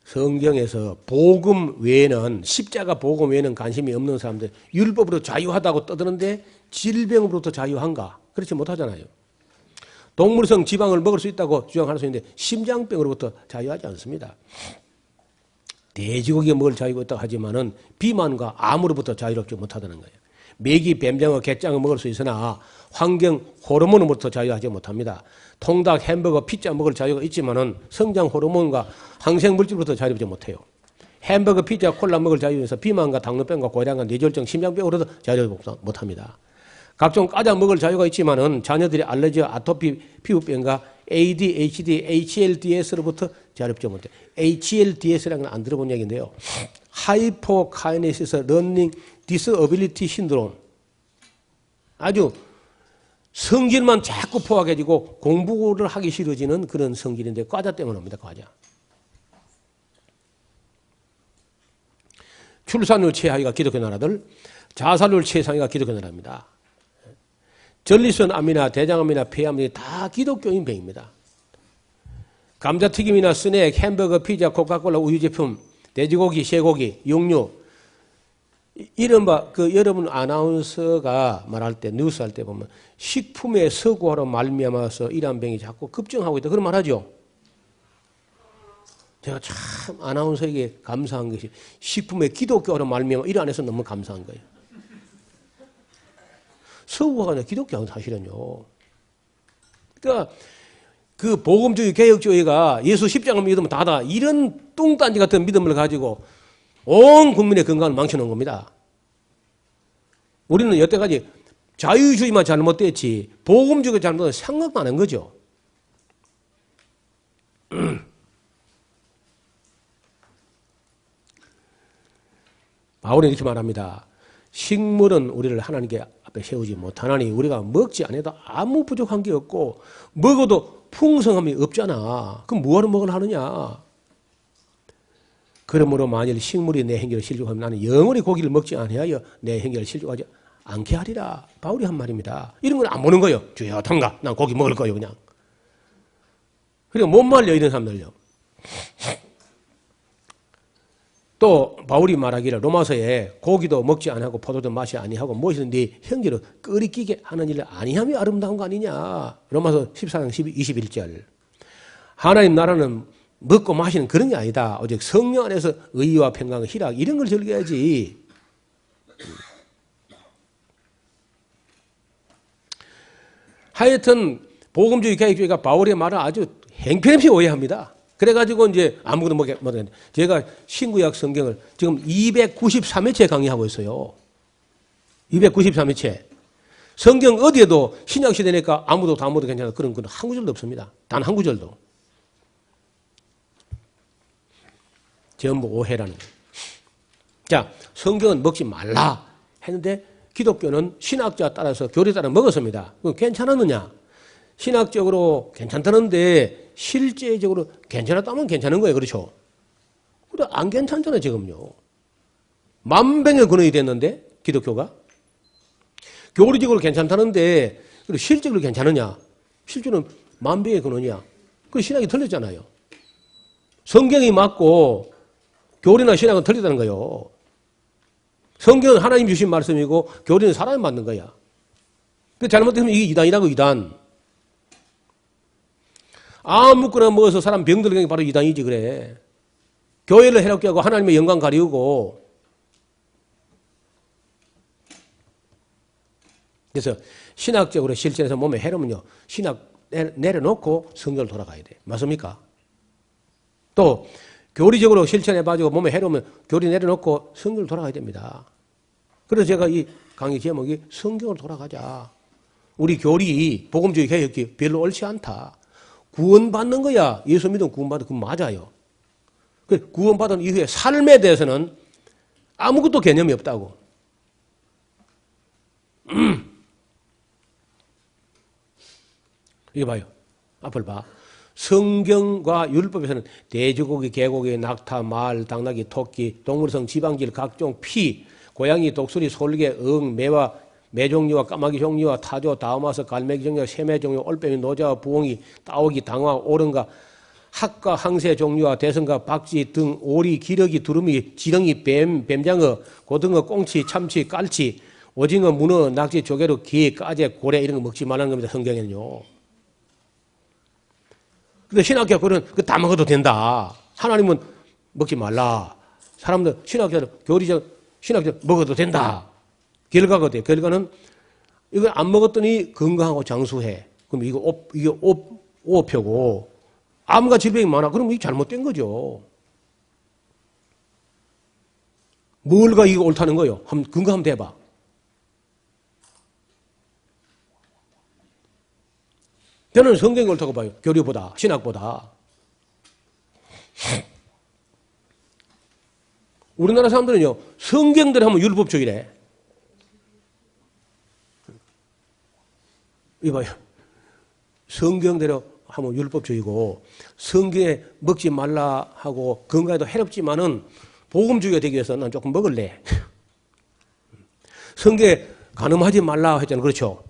성경에서 복음 외에는 십자가 복음 외에는 관심이 없는 사람들 율법으로 자유하다고 떠드는데 질병으로부터 자유한가? 그렇지 못하잖아요. 동물성 지방을 먹을 수 있다고 주장할 수 있는데 심장병으로부터 자유하지 않습니다. 돼지고기 먹을 자유가 있다고 하지만은 비만과 암으로부터 자유롭지 못하다는 거예요. 메기, 뱀장어, 게장어 먹을 수 있으나 환경 호르몬으로부터 자유하지 못합니다. 통닭, 햄버거, 피자 먹을 자유가 있지만은 성장 호르몬과 항생 물질부터 자유롭지 못해요. 햄버거, 피자, 콜라 먹을 자유에서 비만과 당뇨병과 고혈압과 뇌졸중, 심장병으로도 자유롭지 못합니다. 각종 과자 먹을 자유가 있지만은 자녀들이 알레르기, 아토피, 피부병과 ADHD, HLDS로부터 자유롭지 못해요. HLDS라는 건 안 들어본 얘기인데요. 하이포카이네시스 러닝 디스어빌리티 신드롬. 아주 성질만 자꾸 포악해지고 공부를 하기 싫어지는 그런 성질인데 과자 때문에 옵니다. 과자. 출산율 최하위가 기독교 나라들, 자살률 최상위가 기독교 나라입니다. 전립선 암이나 대장암이나 폐암이 다 기독교인 병입니다. 감자튀김이나 스낵, 햄버거, 피자, 코카콜라, 우유 제품, 돼지고기, 쇠고기, 육류 이른바 여러분 아나운서가 말할 때 뉴스 할 때 보면 식품의 서구화로 말미암아서 이러한 병이 자꾸 급증하고 있다 그런 말하죠. 제가 참 아나운서에게 감사한 것이 식품의 기독교로 말미암아 일 안에서 너무 감사한 거예요. 서구화가 아니라 기독교는 사실은요. 그러니까 그 복음주의 개혁주의가 예수 십자가 믿으면 다다 이런 뚱딴지 같은 믿음을 가지고 온 국민의 건강을 망쳐놓은 겁니다. 우리는 여태까지 자유주의만 잘못됐지 복음주의가 잘못된 생각도 안 한 거죠. 바울은 이렇게 말합니다. 식물은 우리를 하나님께 앞에 세우지 못하나니 우리가 먹지 않아도 아무 부족한 게 없고 먹어도 풍성함이 없잖아. 그럼 뭐하러 먹을 하느냐? 그러므로 만일 식물이 내 행위를 실족하면 나는 영원히 고기를 먹지 아니하여 내 행위를 실족하지 않게 하리라. 바울이 한 말입니다. 이런 건 안 보는 거예요. 주여 당가 난 고기 먹을 거예요 그냥. 그리고 못 말려 이런 사람들요. 또 바울이 말하기를 로마서에 고기도 먹지 아니하고 포도도 마시 아니하고 무엇이든지 형제로 끓이끼게 하는 일을 아니함이 아름다운 거 아니냐. 로마서 14장 21절. 하나님 나라는 먹고 마시는 그런 게 아니다. 오직 성령 안에서 의와 평강, 희락 이런 걸 즐겨야지. 하여튼 복음주의 개혁주의가 바울의 말을 아주 행편없이 오해합니다. 그래가지고 이제 아무것도 못하는데 제가 신구약 성경을 지금 293회째 강의하고 있어요. 293회째. 성경 어디에도 신약 시대니까 아무도 다 아무도 괜찮아. 그런 건 한 구절도 없습니다. 단 한 구절도. 전부 오해라는 거예요. 자, 성경은 먹지 말라 했는데 기독교는 신학자 따라서 교리 따라 먹었습니다. 그럼 괜찮았느냐? 신학적으로 괜찮다는데 실제적으로 괜찮았다면 괜찮은 거예요. 그렇죠? 근데 안 괜찮잖아요, 지금요. 만병의 근원이 됐는데, 기독교가. 교리적으로 괜찮다는데, 그리고 실적으로 괜찮으냐? 실제는 만병의 근원이야. 그 신학이 틀렸잖아요. 성경이 맞고, 교리나 신학은 틀리다는 거예요. 성경은 하나님 주신 말씀이고, 교리는 사람이 맞는 거야. 그 잘못되면 이게 이단이라고, 이단. 아무거나 먹어서 사람 병들게 바로 이단이지 그래. 교회를 해롭게 하고 하나님의 영광 가리우고. 그래서 신학적으로 실천해서 몸에 해로면요. 신학 내려놓고 성경을 돌아가야 돼. 맞습니까? 또 교리적으로 실천해가지고 몸에 해로우면 교리 내려놓고 성경을 돌아가야 됩니다. 그래서 제가 이 강의 제목이 성경을 돌아가자. 우리 교리, 복음주의 개혁이 별로 옳지 않다. 구원받는 거야. 예수 믿으면 구원받는 거 맞아요. 구원받은 이후에 삶에 대해서는 아무것도 개념이 없다고. 이거 봐요. 앞을 봐. 성경과 율법에서는 돼지고기, 개고기, 낙타, 말, 당나귀, 토끼, 동물성, 지방질, 각종 피, 고양이, 독수리, 솔개, 응, 매와 매 종류와 까마귀 종류와 타조, 다우마스, 갈매기 종류와 새매 종류, 올빼미, 노자와 부엉이, 따오기, 당화, 오른가, 학과, 항새 종류와 대성과, 박쥐 등 오리, 기러기, 두루미, 지렁이, 뱀, 뱀장어, 고등어, 꽁치, 참치, 깔치, 오징어, 문어, 낙지, 조개로, 게, 까제, 고래 이런 거 먹지 말라는 겁니다. 성경에는요. 근데 신학교 그런 그 다 먹어도 된다. 하나님은 먹지 말라. 사람들 신학자들 교리적 신학자 먹어도 된다. 결과가 돼. 결과는 이걸 안 먹었더니 건강하고 장수해. 그럼 이게 오표고 암과 질병이 많아. 그럼 이게 잘못된 거죠. 뭘가 이거 옳다는 거예요? 근거 한번 대봐. 저는 성경이 옳다고 봐요. 교리보다, 신학보다. 우리나라 사람들은요, 성경대로 하면 율법주의래. 이봐요. 성경대로 하면 율법주의고, 성경에 먹지 말라 하고, 건강에도 해롭지만은, 복음주의가 되기 위해서 난 조금 먹을래. 성경에 간음하지 말라 했잖아요. 그렇죠?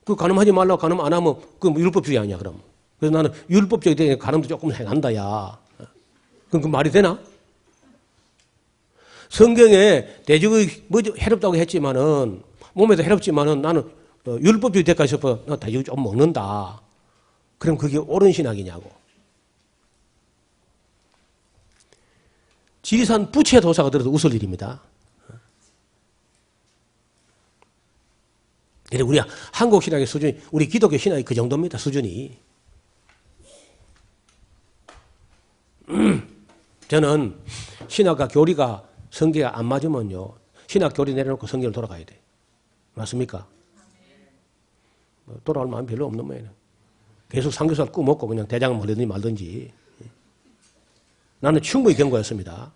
그 간음하지 말라고 간음 안 하면 그 율법주의 아니야, 그럼. 그래서 나는 율법주의 되니까 간음도 조금 해간다, 야. 그럼 그 말이 되나? 성경에 돼지고기 뭐 해롭다고 했지만은, 몸에도 해롭지만은 나는 율법주의 대가에 싶어 돼지고기 좀 먹는다. 그럼 그게 옳은 신학이냐고. 지리산 부채 도사가 들어도 웃을 일입니다. 우리 한국 신학의 수준이, 우리 기독교 신학이 그 정도입니다, 수준이. 저는 신학과 교리가 성경에 안 맞으면요, 신학 교리 내려놓고 성경을 돌아가야 돼. 맞습니까? 돌아올 마음이 별로 없는 모양이네. 계속 삼겹살 구워 먹고 그냥 대장을 먹든지 말든지. 나는 충분히 경고했습니다.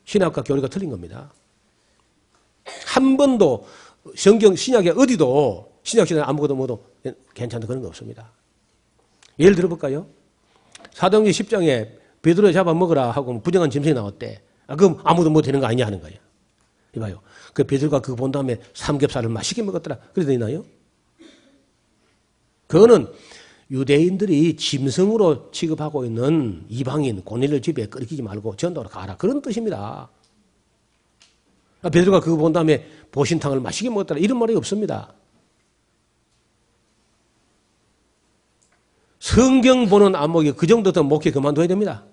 신학과 교리가 틀린 겁니다. 한 번도 성경 신약에 어디도 신약시대는 아무것도 먹어도 괜찮다 그런 거 없습니다. 예를 들어볼까요? 사도행전 10장에 베드로 잡아먹으라 하고 부정한 짐승이 나왔대. 그럼 아무도 못 되는 거 아니냐 하는 거예요. 이봐요. 그 베드로가 그거 본 다음에 삼겹살을 맛있게 먹었더라. 그래 되나요? 그거는 유대인들이 짐승으로 취급하고 있는 이방인 고넬료 집에 끓이지 말고 전도로 가라. 그런 뜻입니다. 베드로가 그거 본 다음에 보신탕을 맛있게 먹었더라. 이런 말이 없습니다. 성경 보는 안목이 그 정도부터 목회 그만둬야 됩니다.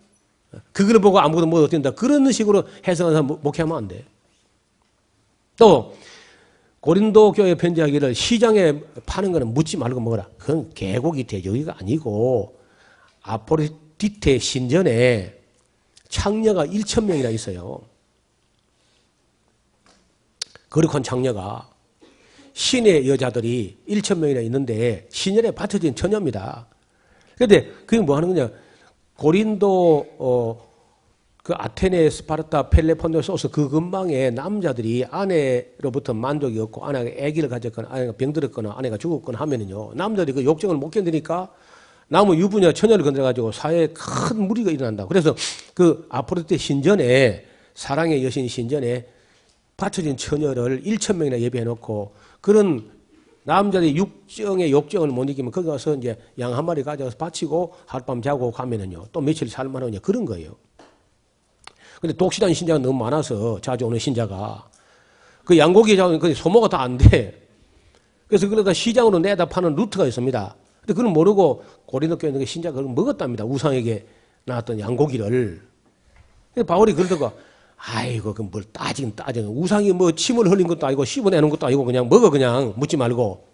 그걸 보고 아무것도 못 된다. 그런 식으로 해석하는 사람 목회하면 안 돼. 또 고린도 교회 편지하기를 시장에 파는 거는 묻지 말고 먹어라. 그건 개고기 돼지고기가 아니고 아포로디테 신전에 창녀가 1,000명이나 있어요. 거룩한 창녀가 신의 여자들이 1,000명이나 있는데 신전에 바쳐진 처녀입니다. 그런데 그게 뭐 하는 거냐? 고린도 그 아테네, 스파르타, 펠레폰네소스 그 근방에 남자들이 아내로부터 만족이 없고 아내가 아기를 가졌거나 아내가 병들었거나 아내가 죽었거나 하면은요 남자들이 그 욕정을 못 견디니까 나무 유부녀 처녀를 건드려가지고 사회에 큰 무리가 일어난다. 그래서 그 아포로디테 신전에 사랑의 여신 신전에 바쳐진 처녀를 1,000명이나 예배해놓고 그런 남자들이 육정의 욕정을 못 이기면 거기 가서 이제 양 한 마리 가져가서 바치고 하룻밤 자고 가면은요 또 며칠 살만하냐 그런 거예요. 근데 독실한 신자가 너무 많아서 자주 오는 신자가 그 양고기 잡으면 그 소모가 다 안 돼. 그래서 그러다 시장으로 내다 파는 루트가 있습니다. 근데 그걸 모르고 고린도 교회 있는 신자가 그걸 먹었답니다. 우상에게 나왔던 양고기를. 근데 바울이 그러다가 아이고 그 뭘 따지긴 우상이 뭐 침을 흘린 것도 아니고 씹어내는 것도 아니고 그냥 먹어 그냥 묻지 말고.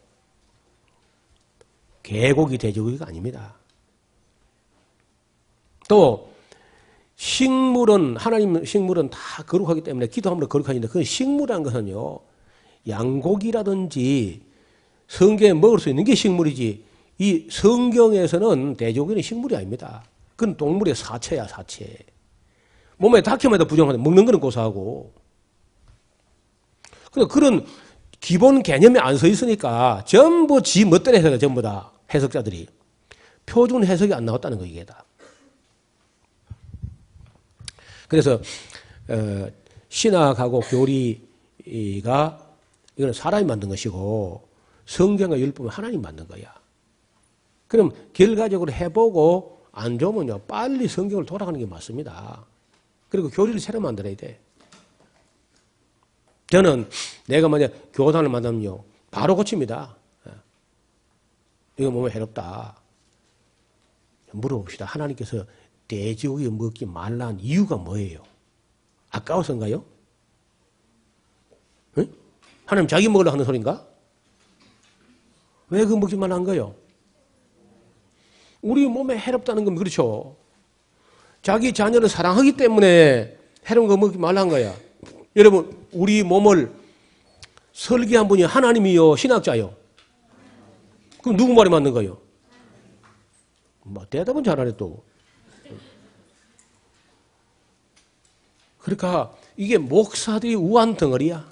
개고기 돼지고기가 아닙니다. 또 식물은 하나님 식물은 다 거룩하기 때문에 기도함으로 거룩하신데 그 식물이라는 것은요 양고기라든지 성경에 먹을 수 있는 게 식물이지 이 성경에서는 돼지고기는 식물이 아닙니다. 그건 동물의 사체야 사체. 몸에 닿기마다 부정하는데 먹는 거는 고사하고. 그런 기본 개념이 안 서 있으니까 전부 지 멋대로 해석해 전부 다 해석자들이 표준 해석이 안 나왔다는 거 이게 다. 그래서 신학하고 교리가 이거는 사람이 만든 것이고 성경과 율법은 하나님 만든 거야. 그럼 결과적으로 해보고 안 좋으면요 빨리 성경을 돌아가는 게 맞습니다. 그리고 교리를 새로 만들어야 돼. 저는 내가 만약 교단을 만나면요 바로 고칩니다. 이거 몸에 해롭다. 물어봅시다. 하나님께서 돼지고기 먹지 말라는 이유가 뭐예요? 아까워서인가요? 응? 하나님 자기 먹으려고 하는 소린가? 왜 그거 먹지 말라는 거예요? 우리 몸에 해롭다는 건 그렇죠. 자기 자녀를 사랑하기 때문에 해로운 거 먹지 말라는 거야. 여러분 우리 몸을 설계한 분이 하나님이요 신학자요? 그럼 누구 말이 맞는 거예요? 뭐 대답은 잘하네 또. 그러니까 이게 목사들이 우한 덩어리야.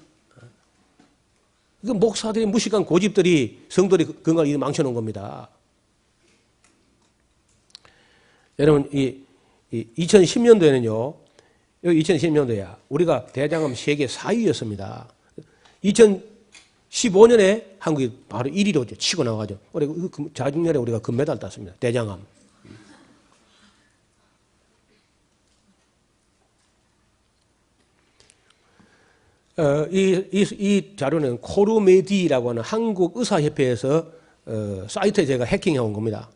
그 목사들이 무식한 고집들이 성도들이 건강을 망쳐놓은 겁니다. 여러분 이 2010년도에는요. 여기 2010년도야. 우리가 대장암 세계 4위였습니다. 2015년에 한국이 바로 1위로 치고 나가죠. 우리 자중년에 우리가 금메달 땄습니다. 대장암. 이 자료는 코르메디라고 하는 한국의사협회에서 사이트에 제가 해킹해 온 겁니다.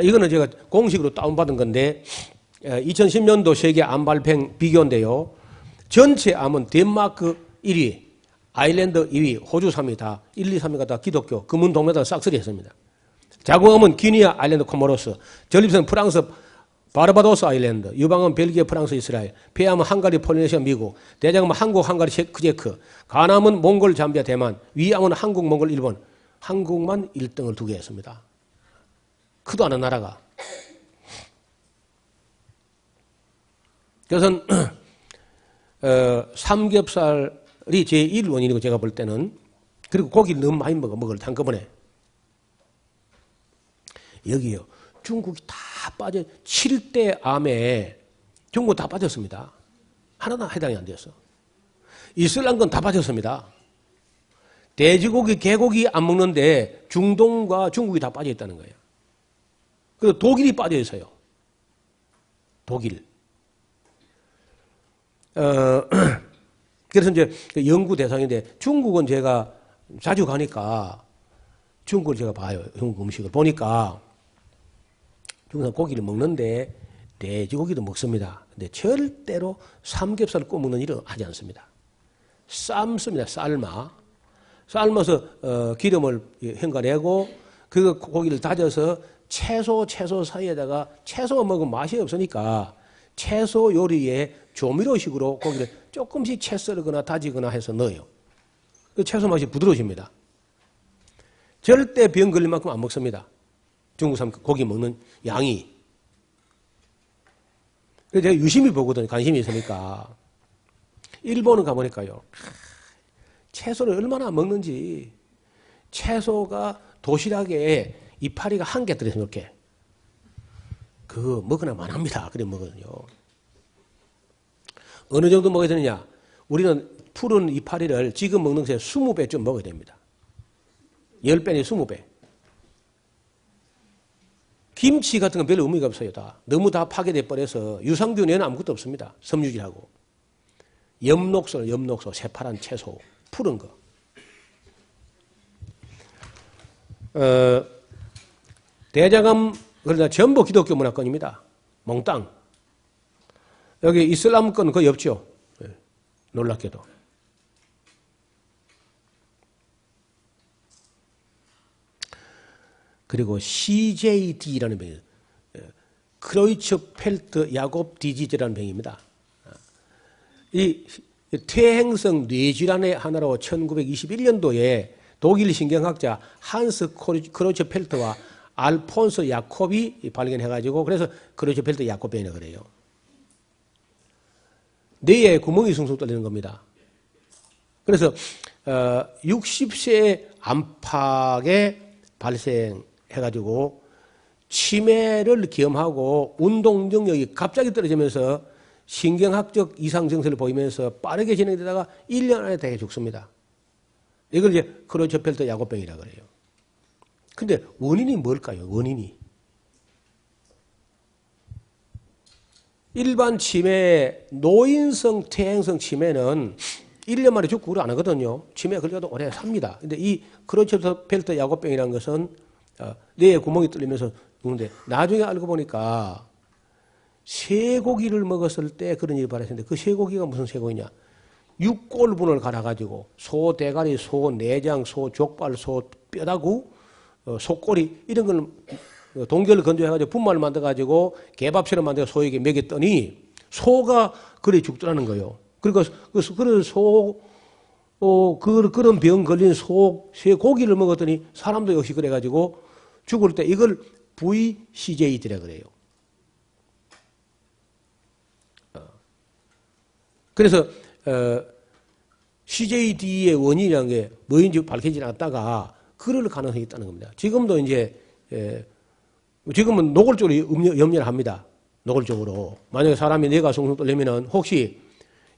이거는 제가 공식으로 다운받은 건데 2010년도 세계 암 발생 비교인데요. 전체 암은 덴마크 1위, 아일랜드 2위, 호주 3위 다 1, 2, 3위가 다 기독교, 금은 동메달 싹쓸이 했습니다. 자궁암은 기니아, 아일랜드, 코모로스, 전립선 프랑스, 바르바도스 아일랜드, 유방암은 벨기에, 프랑스, 이스라엘, 폐암은 한가리, 폴리네시아, 미국, 대장암은 한국, 한가리, 체크, 간암은 몽골, 잠비아, 대만, 위암은 한국, 몽골, 일본, 한국만 1등을 2개 했습니다. 크도 않은 나라가. 그래서 삼겹살 제1 원인이고 제가 볼 때는. 그리고 고기를 너무 많이 먹을 한꺼번에. 여기요. 중국이 다 빠져 7대 암에 중국 다 빠졌습니다. 하나도 해당이 안 되었어. 이슬람권 다 빠졌습니다. 돼지고기, 개고기 안 먹는데 중동과 중국이 다 빠져 있다는 거예요. 그리고 독일이 빠져 있어요. 독일. 그래서 이제 연구 대상인데 중국은 제가 자주 가니까 중국을 제가 봐요. 중국 음식을 보니까 중국은 고기를 먹는데 돼지고기도 먹습니다. 근데 절대로 삼겹살을 구워 먹는 일은 하지 않습니다. 삶습니다. 삶아서 기름을 헹궈내고 그 고기를 다져서 채소 사이에다가 채소가 먹으면 맛이 없으니까 채소 요리에 조미료식으로 고기를 조금씩 채 썰거나 다지거나 해서 넣어요. 그 채소 맛이 부드러워집니다. 절대 병 걸릴 만큼 안 먹습니다. 중국 사람 고기 먹는 양이. 그래서 제가 유심히 보거든요. 관심이 있으니까. 일본은 가보니까요. 채소를 얼마나 먹는지. 채소가 도시락에 이파리가 한 개 들어있어요. 이렇게. 그거 먹으나 만합니다. 그래 먹거든요. 어느 정도 먹어야 되느냐. 우리는 푸른 이파리를 지금 먹는 것에 20배쯤 먹어야 됩니다. 10배니 20배. 김치 같은 건 별로 의미가 없어요. 너무 다 파괴돼 버려서 유산균에는 아무것도 없습니다. 섬유질하고. 엽록소, 새파란 채소, 푸른 거. 대장암, 그러나 전부 기독교 문화권입니다. 몽땅. 여기 이슬람권 거의 없죠. 놀랍게도. 그리고 CJD라는 병이에요. 크로이츠펠트 야곱 디지즈라는 병입니다. 이 퇴행성 뇌질환의 하나로 1921년도에 독일 신경학자 한스 크로이츠펠트와 알폰소 야콥이 발견해가지고 그래서 크로이츠펠트 야콥병이라고 그래요. 뇌에 구멍이 숭숭 뚫리는 겁니다. 그래서 60세 안팎에 발생해가지고 치매를 겸하고 운동 능력이 갑자기 떨어지면서 신경학적 이상 증세를 보이면서 빠르게 진행되다가 1년 안에 대개 죽습니다. 이걸 이제 크로이츠펠트 야곱병이라고 그래요. 근데 원인이 뭘까요? 원인이. 일반 치매, 노인성 퇴행성 치매는 1년 만에 죽고 그러 안 하거든요. 치매 걸려도 오래 삽니다. 근데 이 크로이츠펠트 야곱병이라는 것은 뇌에 구멍이 뚫리면서 죽는데 나중에 알고 보니까 쇠고기를 먹었을 때 그런 일이 발생했는데 그 쇠고기가 무슨 쇠고기냐. 육골분을 갈아가지고 소 대가리, 소 내장, 소 족발, 소 뼈다구, 소꼬리 이런 걸 동결을 건조해가지고 분말을 만들어가지고 개밥처럼 만들어 소에게 먹였더니 소가 그래 죽더라는 거예요. 그러니까 그런 병 걸린 쇠고기를 먹었더니 사람도 역시 그래가지고 죽을 때 이걸 VCJD라 그래요. 그래서 CJD의 원인이라는 게 뭐인지 밝혀지지 않았다가 그럴 가능성이 있다는 겁니다. 지금도 이제 지금은 노골적으로 염려를 합니다. 노골적으로. 만약에 사람이 뇌가 숭숭 떨리면은 혹시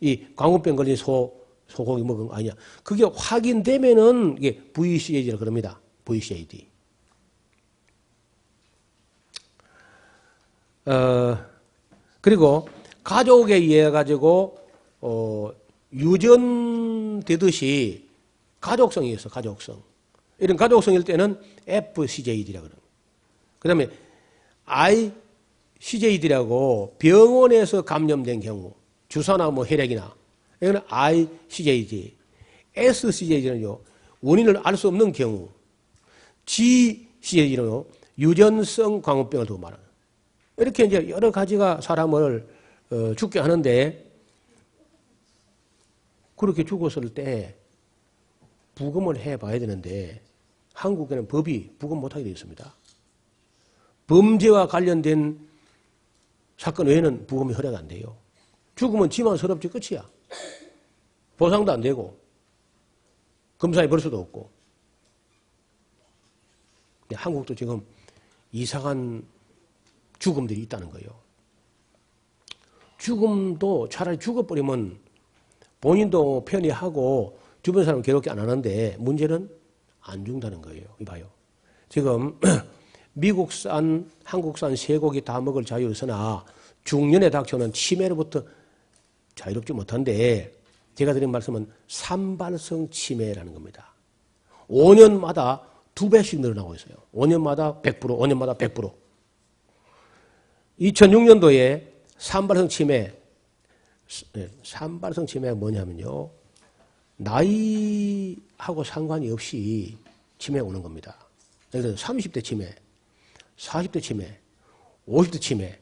이 광우병 걸린 소고기 먹은 거 아니냐. 그게 확인되면은 이게 VCJD라 그럽니다. VCJD. 그리고 가족에 의해 가지고 유전되듯이 가족성이 있어. 가족성. 이런 가족성일 때는 FCJD라고 그래요. 그 다음에 ICJD라고 병원에서 감염된 경우, 주사나 뭐 혈액이나, 이거는 ICJD. SCJD는요, 원인을 알 수 없는 경우, GCJD는요, 유전성 광우병을 두고 말하는. 이렇게 이제 여러 가지가 사람을 죽게 하는데, 그렇게 죽었을 때 부검을 해봐야 되는데, 한국에는 법이 부검 못하게 되어 있습니다. 범죄와 관련된 사건 외에는 부검이 허락 안 돼요. 죽으면 지만 서럽지 끝이야. 보상도 안 되고. 검사해 볼 수도 없고. 한국도 지금 이상한 죽음들이 있다는 거예요. 죽음도 차라리 죽어버리면 본인도 편히 하고 주변 사람 괴롭게 안 하는데 문제는 안 죽는다는 거예요. 이봐요. 지금 미국산, 한국산 쇠고기 다 먹을 자유 있으나 중년에 닥쳐오는 치매로부터 자유롭지 못한데 제가 드린 말씀은 산발성 치매라는 겁니다. 5년마다 2배씩 늘어나고 있어요. 5년마다 100%, 5년마다 100%. 2006년도에 산발성 치매가 뭐냐면요. 나이하고 상관이 없이 치매가 오는 겁니다. 예를 들어서 30대 치매, 40대 치매, 50대 치매,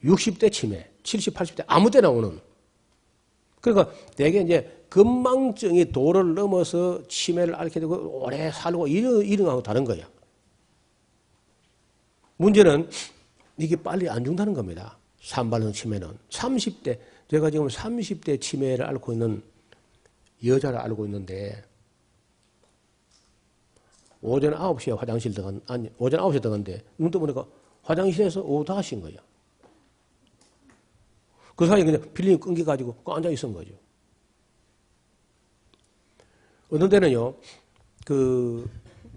60대 치매, 70, 80대 아무 때나 오는. 그러니까 대개 이제 건망증이 도를 넘어서 치매를 앓게 되고 오래 살고 이런 거하고 다른 거예요. 문제는 이게 빨리 안 죽는다는 겁니다. 산발성 치매는. 30대, 제가 지금 30대 치매를 앓고 있는 여자를 알고 있는데 오전 9시에 화장실 오전 9시에 들어갔는데 눈 떠보니까 화장실에서 오후 5시인 거예요. 그 사이에 그냥 필름이 끊겨가지고 앉아 있은 거죠. 어떤 때는요, 그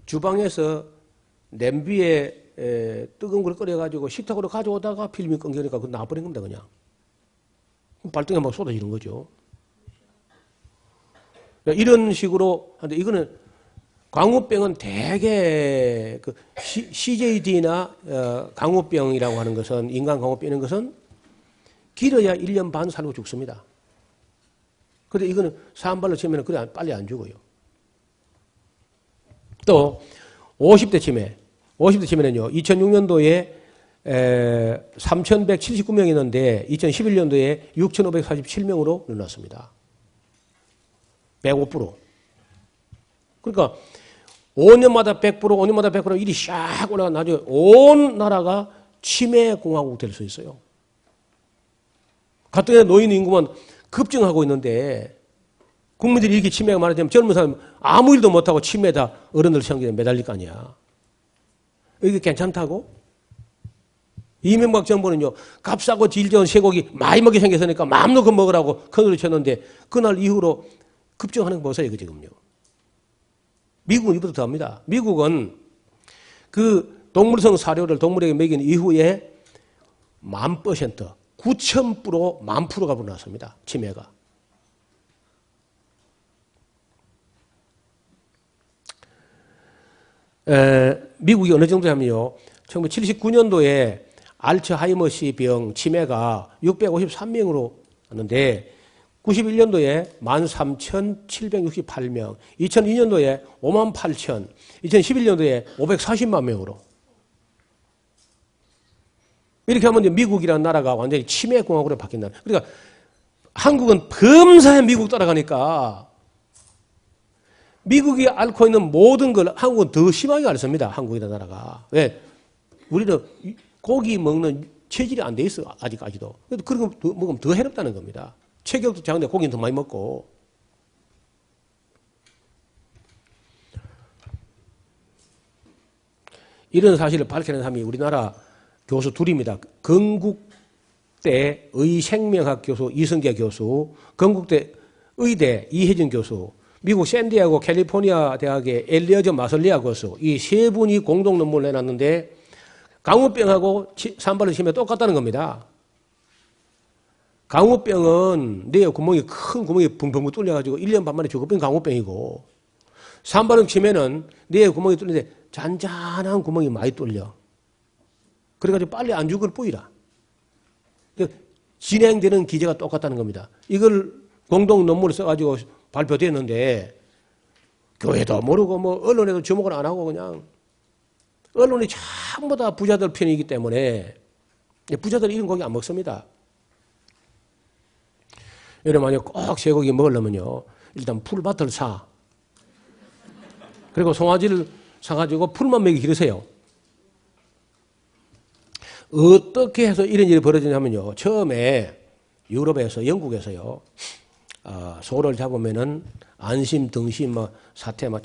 주방에서 냄비에 뜨거운 걸 끓여가지고 식탁으로 가져오다가 필름이 끊기니까 그거 놔버린 겁니다, 그냥. 발등에 막 쏟아지는 거죠. 이런 식으로 하는데 이거는 광우병은 대개 그 CJD나 광우병이라고 하는 것은 인간 광우병 이런 것은 길어야 1년 반 살고 죽습니다. 그런데 이거는 산발로 치면 그래 빨리 안 죽어요. 또 50대 치매. 50대 치매는요. 2006년도에 3,179명이었는데 2011년도에 6,547명으로 늘어났습니다. 105%. 그러니까 5년마다 100%, 5년마다 100% 일이 샥 올라가 나중에 온 나라가 치매 공화국 될 수 있어요. 가뜩이나 노인 인구만 급증하고 있는데 국민들이 이렇게 치매가 많아지면 젊은 사람 아무 일도 못하고 치매다 어른들 생기에 매달릴 거 아니야. 이게 괜찮다고? 이명박 정부는요, 값싸고 질 좋은 쇠고기 많이 먹게 생겼으니까 마음 놓고 먹으라고 큰소리 쳤는데 그날 이후로 급증하는 거 보세요, 지금요. 미국은 이보다 더 합니다. 미국은 그 동물성 사료를 동물에게 먹인 이후에 1000%, 9000%, 10,000%가 불어났습니다. 치매가. 미국이 어느 정도냐면요. 1979년도에 알츠하이머시 병 치매가 653명으로 왔는데 91년도에 13,768명, 2002년도에 58,000, 2011년도에 540만 명으로. 이렇게 하면 이제 미국이라는 나라가 완전히 치매 공화국으로 바뀐다. 그러니까 한국은 범사에 미국 따라가니까 미국이 앓고 있는 모든 걸 한국은 더 심하게 앓습니다. 한국이라는 나라가. 왜? 우리는 고기 먹는 체질이 안 돼 있어, 아직까지도. 그런 거 먹으면 더 해롭다는 겁니다. 체격도 작은데 고기는 더 많이 먹고. 이런 사실을 밝혀낸 사람이 우리나라 교수 둘입니다. 건국대 의생명학 교수 이성계 교수, 건국대 의대 이혜진 교수, 미국 샌디에고 캘리포니아 대학의 엘리어저 마설리아 교수, 이 세 분이 공동 논문을 내놨는데 광우병하고 산발성 치매 똑같다는 겁니다. 광우병은 뇌에 구멍이 큰 구멍이 붕붕 뚫려가지고 1년 반 만에 죽어버린 광우병이고 산발성 치매는 뇌에 구멍이 뚫리는데 잔잔한 구멍이 많이 뚫려. 그래가지고 빨리 안 죽을 뿐이라. 진행되는 기제가 똑같다는 겁니다. 이걸 공동 논문을 써가지고 발표됐는데 교회도 모르고 뭐 언론에도 주목을 안 하고 그냥 언론이 전부 다 부자들 편이기 때문에 부자들이 이런 고기 안 먹습니다. 여러분 만약 꼭 쇠고기 먹으려면요 일단 풀밭을 사. 그리고 송아지를 사가지고 풀만 먹이 기르세요. 어떻게 해서 이런 일이 벌어지냐면요 처음에 유럽에서 영국에서요 소를 잡으면은 안심, 등심, 뭐 사태, 뭐